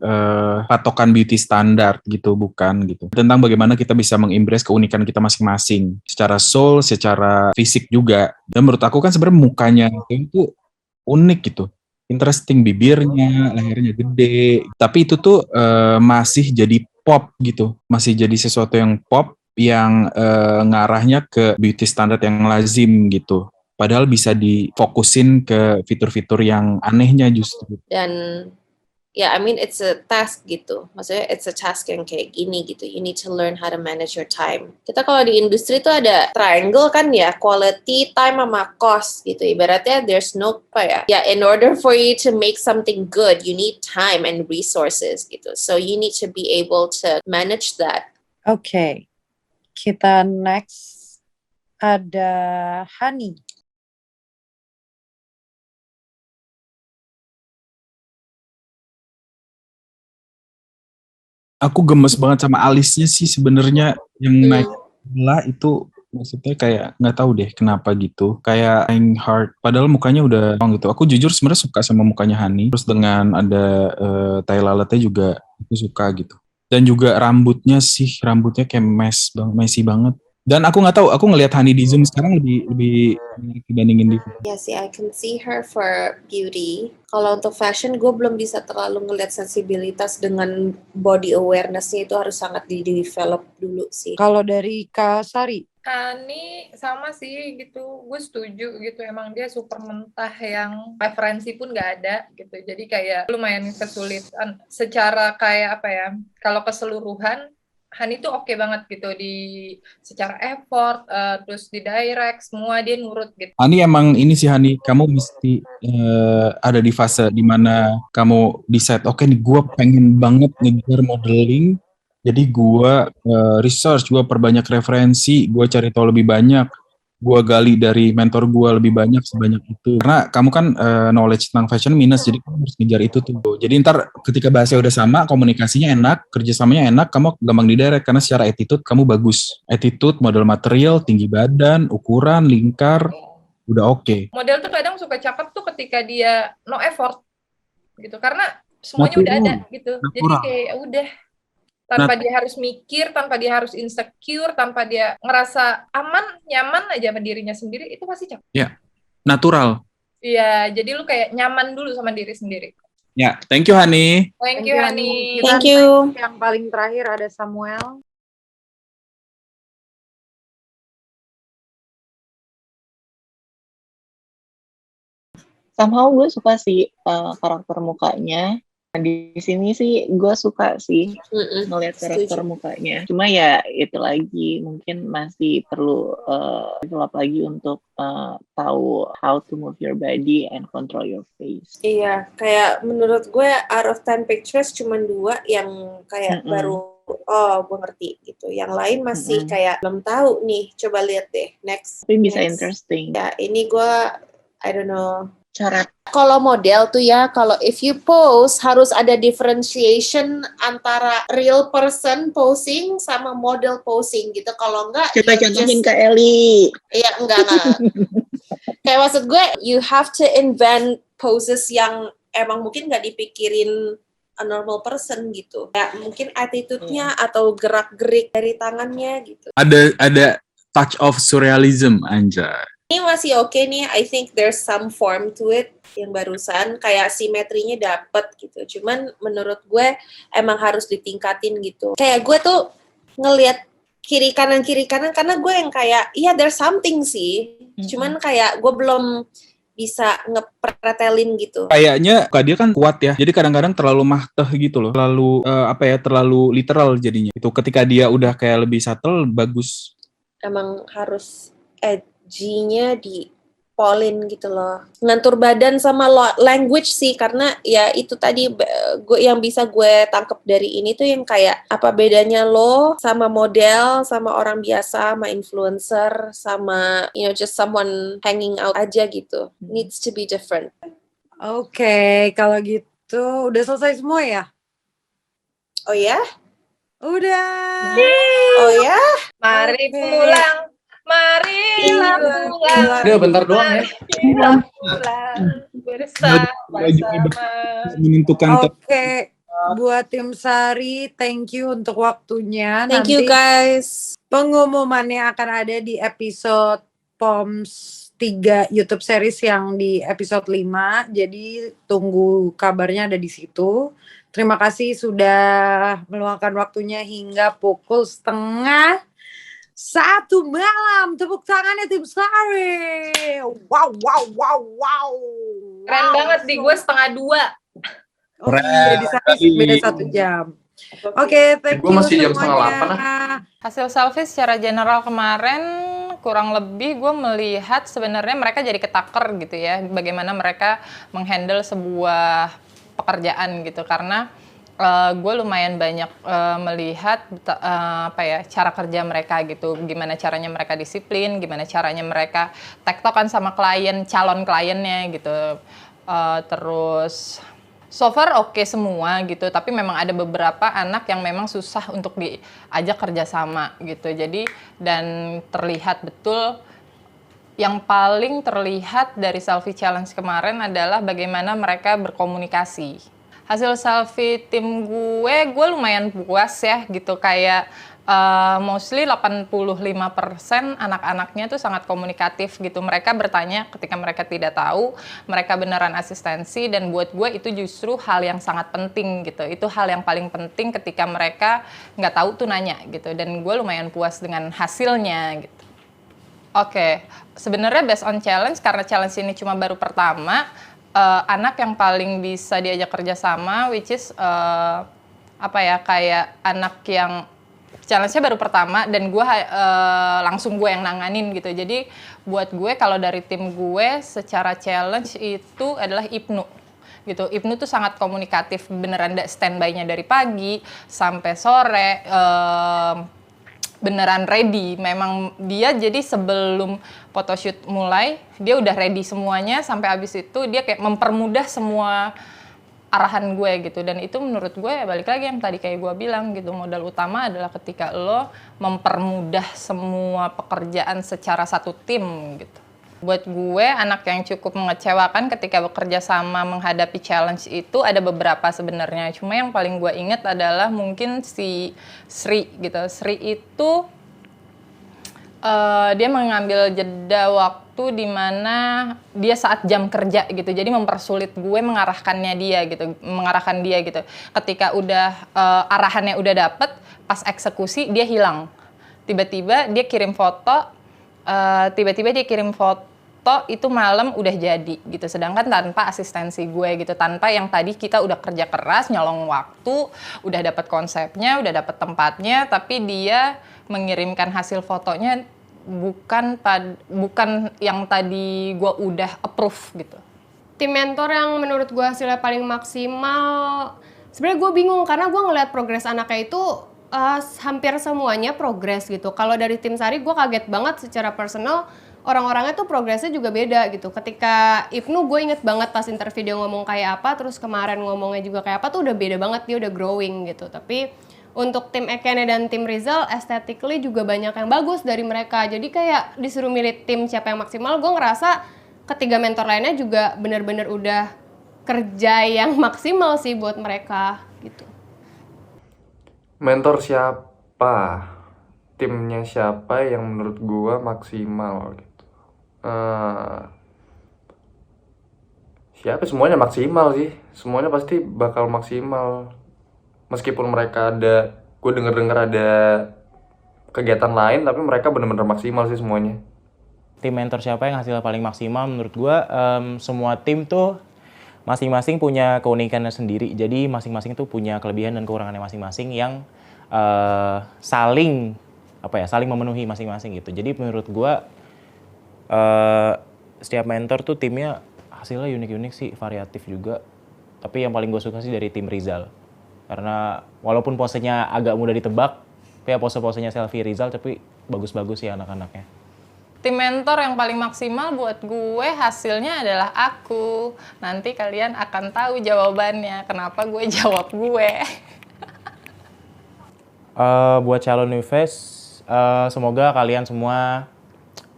patokan beauty standar gitu, bukan gitu. Tentang bagaimana kita bisa mengimpress keunikan kita masing-masing, secara soul, secara fisik juga. Dan menurut aku kan sebenarnya mukanya itu unik gitu, interesting, bibirnya, lehernya gede, tapi itu tuh masih jadi pop gitu, masih jadi sesuatu yang pop, yang ngarahnya ke beauty standard yang lazim gitu. Padahal bisa difokusin ke fitur-fitur yang anehnya justru. Dan ya, I mean it's a task gitu. Maksudnya it's a task yang kayak gini gitu. You need to learn how to manage your time. Kita kalau di industri tuh ada triangle kan ya, quality, time, sama cost gitu. Ibaratnya there's no in order for you to make something good, you need time and resources gitu. So you need to be able to manage that. Kita next ada Hani. Aku gemes banget sama alisnya sih sebenarnya yang naik bola itu, maksudnya kayak nggak tahu deh kenapa gitu, kayak trying hard padahal mukanya udah gitu. Aku jujur sebenarnya suka sama mukanya Hani, terus dengan ada tai lalatnya juga aku suka gitu. Dan juga rambutnya kayak messy banget. Dan aku nggak tahu, aku ngelihat Hani di Zoom sekarang lebih menarik dibandingin di Ya sih, I can see her for beauty. Kalau untuk fashion, gue belum bisa terlalu ngelihat sensibilitas dengan body awareness-nya itu harus sangat di-develop dulu sih. Kalau dari Kak Sari? Hani sama sih gitu, gue setuju gitu, emang dia super mentah yang referensi pun nggak ada gitu, jadi kayak lumayan kesulitan secara kayak apa ya, kalau keseluruhan Hani tuh oke banget gitu di secara effort, terus di direct semua dia nurut gitu. Hani emang ini sih Hani, kamu mesti ada di fase dimana kamu decide, oke nih gue pengen banget ngejar modeling, jadi gue research, gue perbanyak referensi, gue cari tahu lebih banyak, gue gali dari mentor gue lebih banyak sebanyak itu. Karena kamu kan knowledge tentang fashion minus, jadi kamu harus ngejar itu tuh. Jadi ntar ketika bahasanya udah sama, komunikasinya enak, kerjasamanya enak, kamu gampang didirect karena secara attitude kamu bagus. Attitude, model material, tinggi badan, ukuran, lingkar, udah oke. Model tuh kadang suka cakep tuh ketika dia no effort gitu, karena semuanya udah ada gitu. Jadi kayak udah tanpa dia harus mikir, tanpa dia harus insecure, tanpa dia ngerasa aman, nyaman aja sama dirinya sendiri, itu pasti cakep. Ya, natural. Iya, jadi lu kayak nyaman dulu sama diri sendiri. Ya, thank you Hani. Thank you Hani. Thank you. Yang paling terakhir ada Samuel. Somehow gue suka sih karakter mukanya. Di sini sih gue suka sih ngelihat karakter mukanya. Cuma ya itu lagi mungkin masih perlu develop lagi untuk tahu how to move your body and control your face. Iya, kayak menurut gue out of 10 pictures cuma 2 yang kayak baru gue ngerti gitu. Yang lain masih kayak belum tahu nih. Coba lihat deh next. Tapi bisa interesting. Ya, ini gue I don't know. Cara kalau model tuh ya, kalau if you pose harus ada differentiation antara real person posing sama model posing gitu. Kalau enggak, coba contohin Kak Eli. Iya, enggak. Kayak maksud gue, you have to invent poses yang emang mungkin nggak dipikirin a normal person gitu. Ya mungkin attitude-nya atau gerak-gerik dari tangannya gitu. Ada touch of surrealism, anjay. Ini masih oke nih, I think there's some form to it yang barusan, kayak simetrinya dapet gitu. Cuman menurut gue emang harus ditingkatin gitu. Kayak gue tuh ngelihat kiri kanan karena gue yang kayak, iya there's something sih. Cuman kayak gue belum bisa ngepretelin gitu. Kayaknya dia kan kuat ya, jadi kadang-kadang terlalu mahteh gitu loh, terlalu terlalu literal jadinya. Itu ketika dia udah kayak lebih subtle, bagus. Emang harus G-nya di polin gitu loh. Ngatur badan sama language sih, karena ya itu tadi yang bisa gue tangkep dari ini tuh yang kayak apa bedanya lo sama model, sama orang biasa, sama influencer, sama just someone hanging out aja gitu. Needs to be different. Oke, kalau gitu udah selesai semua ya? Oh ya? Udah. Oh ya? Mari pulang. Marilah pulang. Udah bentar doang ya. Marilah pulang bersama-sama. Menentukan. Oke, buat tim Sari, thank you untuk waktunya. Thank you guys. Pengumumannya akan ada di episode POMS 3 YouTube series yang di episode 5. Jadi tunggu kabarnya ada di situ. Terima kasih sudah meluangkan waktunya hingga pukul 12:30 malam. Tepuk tangannya tim Sari. Wow. Keren banget di gue 1:30. Oh iya, di Sari beda 1 jam. Oke, thank you Gue masih jam semuanya. 7:30. Hasil selfie secara general kemarin kurang lebih gue melihat sebenarnya mereka jadi ketaker gitu ya, bagaimana mereka menghandle sebuah pekerjaan gitu, karena gue lumayan banyak melihat cara kerja mereka gitu, gimana caranya mereka disiplin, gimana caranya mereka tektokan sama calon kliennya gitu. Terus so far oke semua gitu, tapi memang ada beberapa anak yang memang susah untuk diajak kerjasama gitu. Jadi dan terlihat betul, yang paling terlihat dari selfie challenge kemarin adalah bagaimana mereka berkomunikasi. Hasil selfie tim gue lumayan puas ya gitu, kayak mostly 85% anak-anaknya tuh sangat komunikatif gitu. Mereka bertanya ketika mereka tidak tahu, mereka beneran asistensi, dan buat gue itu justru hal yang sangat penting gitu. Itu hal yang paling penting ketika mereka nggak tahu tuh nanya gitu, dan gue lumayan puas dengan hasilnya gitu. Oke, sebenarnya based on challenge, karena challenge ini cuma baru pertama, anak yang paling bisa diajak kerja sama, which is kayak anak yang challenge-nya baru pertama, dan gue langsung gue yang nanganin gitu. Jadi buat gue, kalau dari tim gue secara challenge itu adalah Ibnu gitu. Ibnu tuh sangat komunikatif, beneran standby-nya dari pagi sampai sore, beneran ready. Memang dia jadi sebelum photoshoot mulai, dia udah ready semuanya, sampai habis itu dia kayak mempermudah semua arahan gue gitu. Dan itu menurut gue balik lagi yang tadi kayak gue bilang gitu, modal utama adalah ketika lo mempermudah semua pekerjaan secara satu tim gitu. Buat gue, anak yang cukup mengecewakan ketika bekerja sama menghadapi challenge itu ada beberapa sebenarnya. Cuma yang paling gue ingat adalah mungkin si Sri gitu. Sri itu dia mengambil jeda waktu di mana dia saat jam kerja gitu. Jadi mempersulit gue mengarahkan dia gitu. Ketika udah arahannya udah dapet, pas eksekusi dia hilang. Tiba-tiba dia kirim foto itu malam udah jadi gitu, sedangkan tanpa asistensi gue gitu, tanpa yang tadi kita udah kerja keras, nyolong waktu, udah dapat konsepnya, udah dapat tempatnya, tapi dia mengirimkan hasil fotonya bukan yang tadi gue udah approve gitu. Tim mentor yang menurut gue hasilnya paling maksimal, sebenarnya gue bingung karena gue ngeliat progres anaknya itu hampir semuanya progres gitu. Kalau dari tim Sari gue kaget banget secara personal, orang-orangnya tuh progresnya juga beda gitu. Ketika Ibnu gue inget banget pas interview dia ngomong kayak apa, terus kemarin ngomongnya juga kayak apa, tuh udah beda banget, dia udah growing gitu. Tapi untuk tim Ekene dan tim Rizal, aesthetically juga banyak yang bagus dari mereka. Jadi kayak disuruh milih tim siapa yang maksimal, gue ngerasa ketiga mentor lainnya juga bener-bener udah kerja yang maksimal sih buat mereka gitu. Mentor siapa? Timnya siapa yang menurut gua maksimal gitu? Siapa? Semuanya maksimal sih. Semuanya pasti bakal maksimal. Meskipun mereka ada, gue denger ada kegiatan lain, tapi mereka benar-benar maksimal sih semuanya. Tim mentor siapa yang hasilnya paling maksimal? Menurut gua semua tim tuh masing-masing punya keunikannya sendiri. Jadi masing-masing tuh punya kelebihan dan kekurangannya masing-masing yang saling memenuhi masing-masing gitu. Jadi menurut gua setiap mentor tuh timnya hasilnya unik-unik sih, variatif juga. Tapi yang paling gue suka sih dari tim Rizal. Karena walaupun posenya agak mudah ditebak, kayak pose-posenya selfie Rizal, tapi bagus-bagus sih anak-anaknya. Tim mentor yang paling maksimal buat gue hasilnya adalah aku. Nanti kalian akan tahu jawabannya, kenapa gue jawab gue. Buat calon new face, semoga kalian semua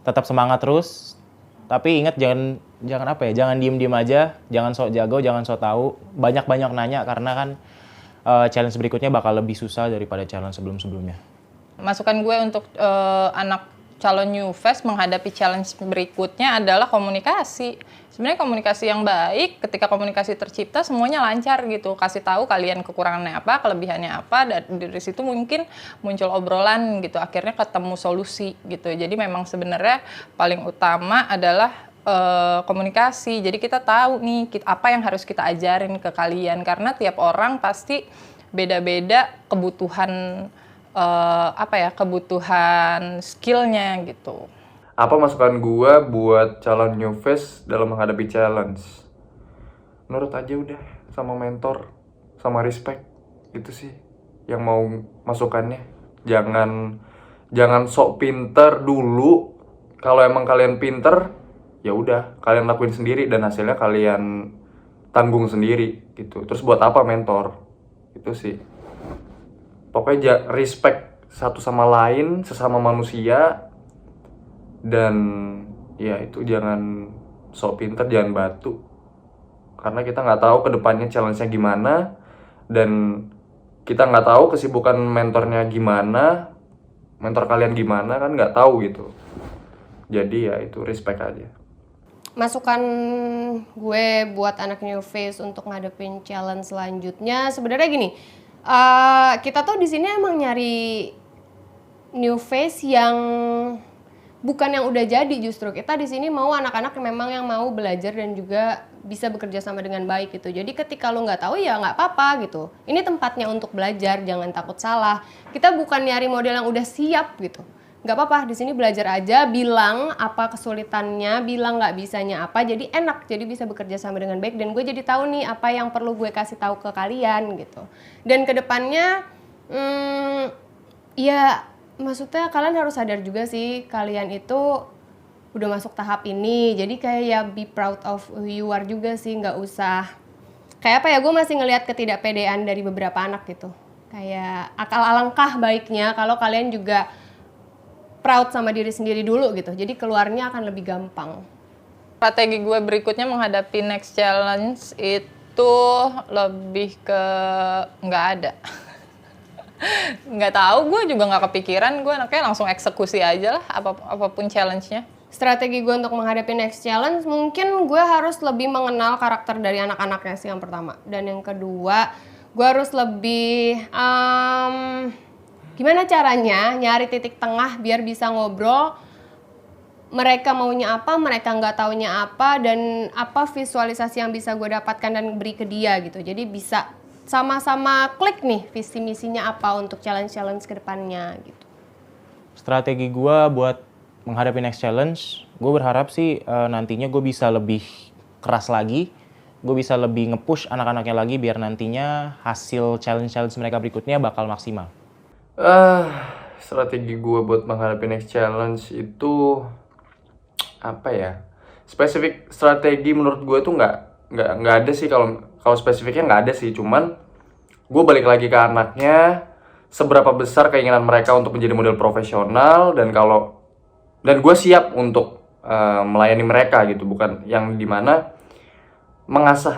tetap semangat terus. Tapi ingat jangan diem-diem aja, jangan sok jago, jangan sok tahu, banyak-banyak nanya karena kan challenge berikutnya bakal lebih susah daripada challenge sebelum-sebelumnya. Masukan gue untuk anak calon new face menghadapi challenge berikutnya adalah komunikasi. Sebenarnya komunikasi yang baik, ketika komunikasi tercipta semuanya lancar gitu. Kasih tahu kalian kekurangannya apa, kelebihannya apa, dan dari situ mungkin muncul obrolan gitu. Akhirnya ketemu solusi gitu. Jadi memang sebenarnya paling utama adalah komunikasi. Jadi kita tahu nih apa yang harus kita ajarin ke kalian, karena tiap orang pasti beda-beda kebutuhan kebutuhan skillnya gitu. Apa masukan gua buat calon new face dalam menghadapi challenge? Menurut aja udah, sama mentor, sama respect. Itu sih yang mau masukannya. Jangan sok pinter dulu. Kalau emang kalian pinter, ya udah kalian lakuin sendiri dan hasilnya kalian tanggung sendiri gitu. Terus buat apa mentor? Itu sih. Pokoknya respect satu sama lain, sesama manusia, dan ya itu jangan sok pinter, jangan batu. Karena kita nggak tahu kedepannya challenge-nya gimana, dan kita nggak tahu kesibukan mentornya gimana, mentor kalian gimana, kan nggak tahu gitu. Jadi ya itu respect aja. Masukan gue buat anak new face untuk ngadepin challenge selanjutnya sebenarnya gini, kita tuh di sini emang nyari new face yang bukan yang udah jadi, justru kita di sini mau anak-anak yang mau belajar dan juga bisa bekerja sama dengan baik gitu. Jadi ketika lo nggak tahu ya nggak apa-apa gitu. Ini tempatnya untuk belajar, jangan takut salah. Kita bukan nyari model yang udah siap gitu. Nggak apa-apa, di sini belajar aja, bilang apa kesulitannya, bilang nggak bisanya apa, jadi enak, jadi bisa bekerja sama dengan baik, dan gue jadi tahu nih apa yang perlu gue kasih tahu ke kalian gitu. Dan kedepannya, ya maksudnya kalian harus sadar juga sih, kalian itu udah masuk tahap ini, jadi kayak ya be proud of who you are juga sih, nggak usah, kayak apa ya, gue masih ngelihat ketidakpedean dari beberapa anak gitu. Kayak alangkah baiknya kalau kalian juga proud sama diri sendiri dulu gitu. Jadi keluarnya akan lebih gampang. Strategi gue berikutnya menghadapi next challenge itu lebih ke nggak ada. Nggak tahu, gue juga nggak kepikiran. Gue anaknya langsung eksekusi aja lah apapun challenge-nya. Strategi gue untuk menghadapi next challenge, mungkin gue harus lebih mengenal karakter dari anak-anaknya sih yang pertama. Dan yang kedua, gue harus lebih gimana caranya nyari titik tengah biar bisa ngobrol, mereka maunya apa, mereka nggak taunya apa, dan apa visualisasi yang bisa gue dapatkan dan beri ke dia gitu. Jadi bisa sama-sama klik nih visi misinya apa untuk challenge-challenge ke depannya gitu. Strategi gue buat menghadapi next challenge, gue berharap sih nantinya gue bisa lebih keras lagi, gue bisa lebih nge-push anak-anaknya lagi biar nantinya hasil challenge-challenge mereka berikutnya bakal maksimal. Strategi gue buat menghadapi next challenge itu apa ya? Spesifik strategi menurut gue tuh nggak ada sih, kalau spesifiknya nggak ada sih. Cuman gue balik lagi ke anaknya, seberapa besar keinginan mereka untuk menjadi model profesional, dan gue siap untuk melayani mereka gitu, bukan yang dimana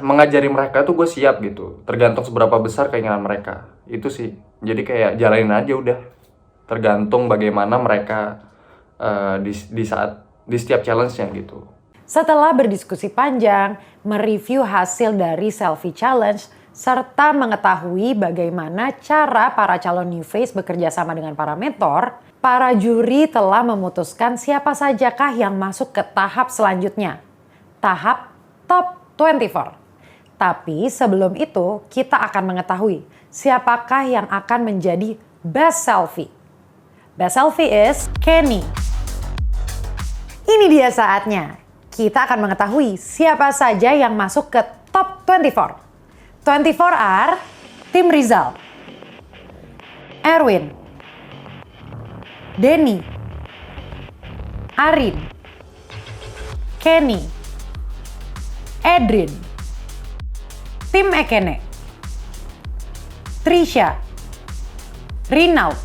mengajari mereka tuh gue siap gitu, tergantung seberapa besar keinginan mereka. Itu sih, jadi kayak jalanin aja udah, tergantung bagaimana mereka di setiap challenge-nya gitu. Setelah berdiskusi panjang, mereview hasil dari selfie challenge, serta mengetahui bagaimana cara para calon new face bekerja sama dengan para mentor, para juri telah memutuskan siapa sajakah yang masuk ke tahap selanjutnya, tahap top 24. Tapi sebelum itu, kita akan mengetahui siapakah yang akan menjadi best selfie. Best selfie is Kenny. Ini dia saatnya. Kita akan mengetahui siapa saja yang masuk ke top 24. 24 are tim Rizal, Erwin, Denny, Arin, Kenny, Edrin, tim Ekene, Trisha, Rinaud,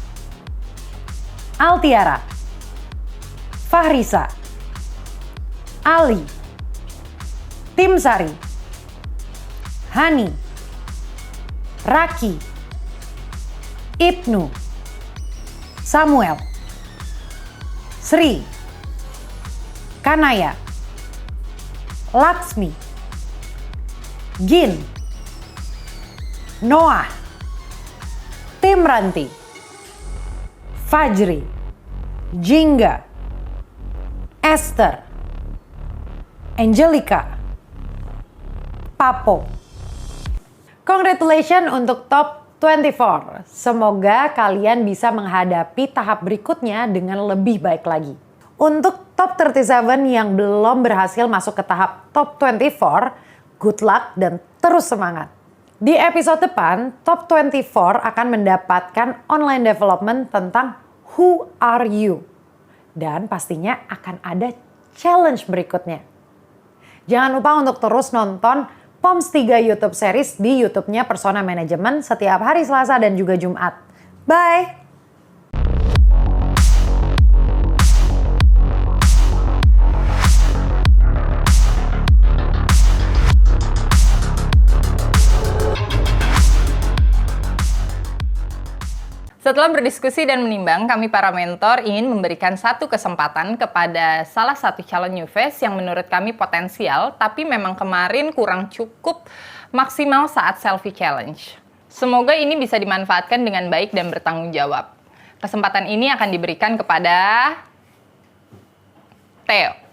Altiara, Fahrisa, Ali, tim Sari, Hani, Raki, Ibnu, Samuel, Sri, Kanaya, Laksmi, Gin, Noah, tim Ranti, Fajri, Jingga, Esther, Angelica, Papo. Congratulations untuk top 24. Semoga kalian bisa menghadapi tahap berikutnya dengan lebih baik lagi. Untuk top 37 yang belum berhasil masuk ke tahap top 24, good luck dan terus semangat. Di episode depan, Top 24 akan mendapatkan online development tentang Who Are You? Dan pastinya akan ada challenge berikutnya. Jangan lupa untuk terus nonton POMS 3 YouTube series di YouTube-nya Persona Management setiap hari Selasa dan juga Jumat. Bye! Setelah berdiskusi dan menimbang, kami para mentor ingin memberikan satu kesempatan kepada salah satu calon new face yang menurut kami potensial, tapi memang kemarin kurang cukup maksimal saat selfie challenge. Semoga ini bisa dimanfaatkan dengan baik dan bertanggung jawab. Kesempatan ini akan diberikan kepada Theo.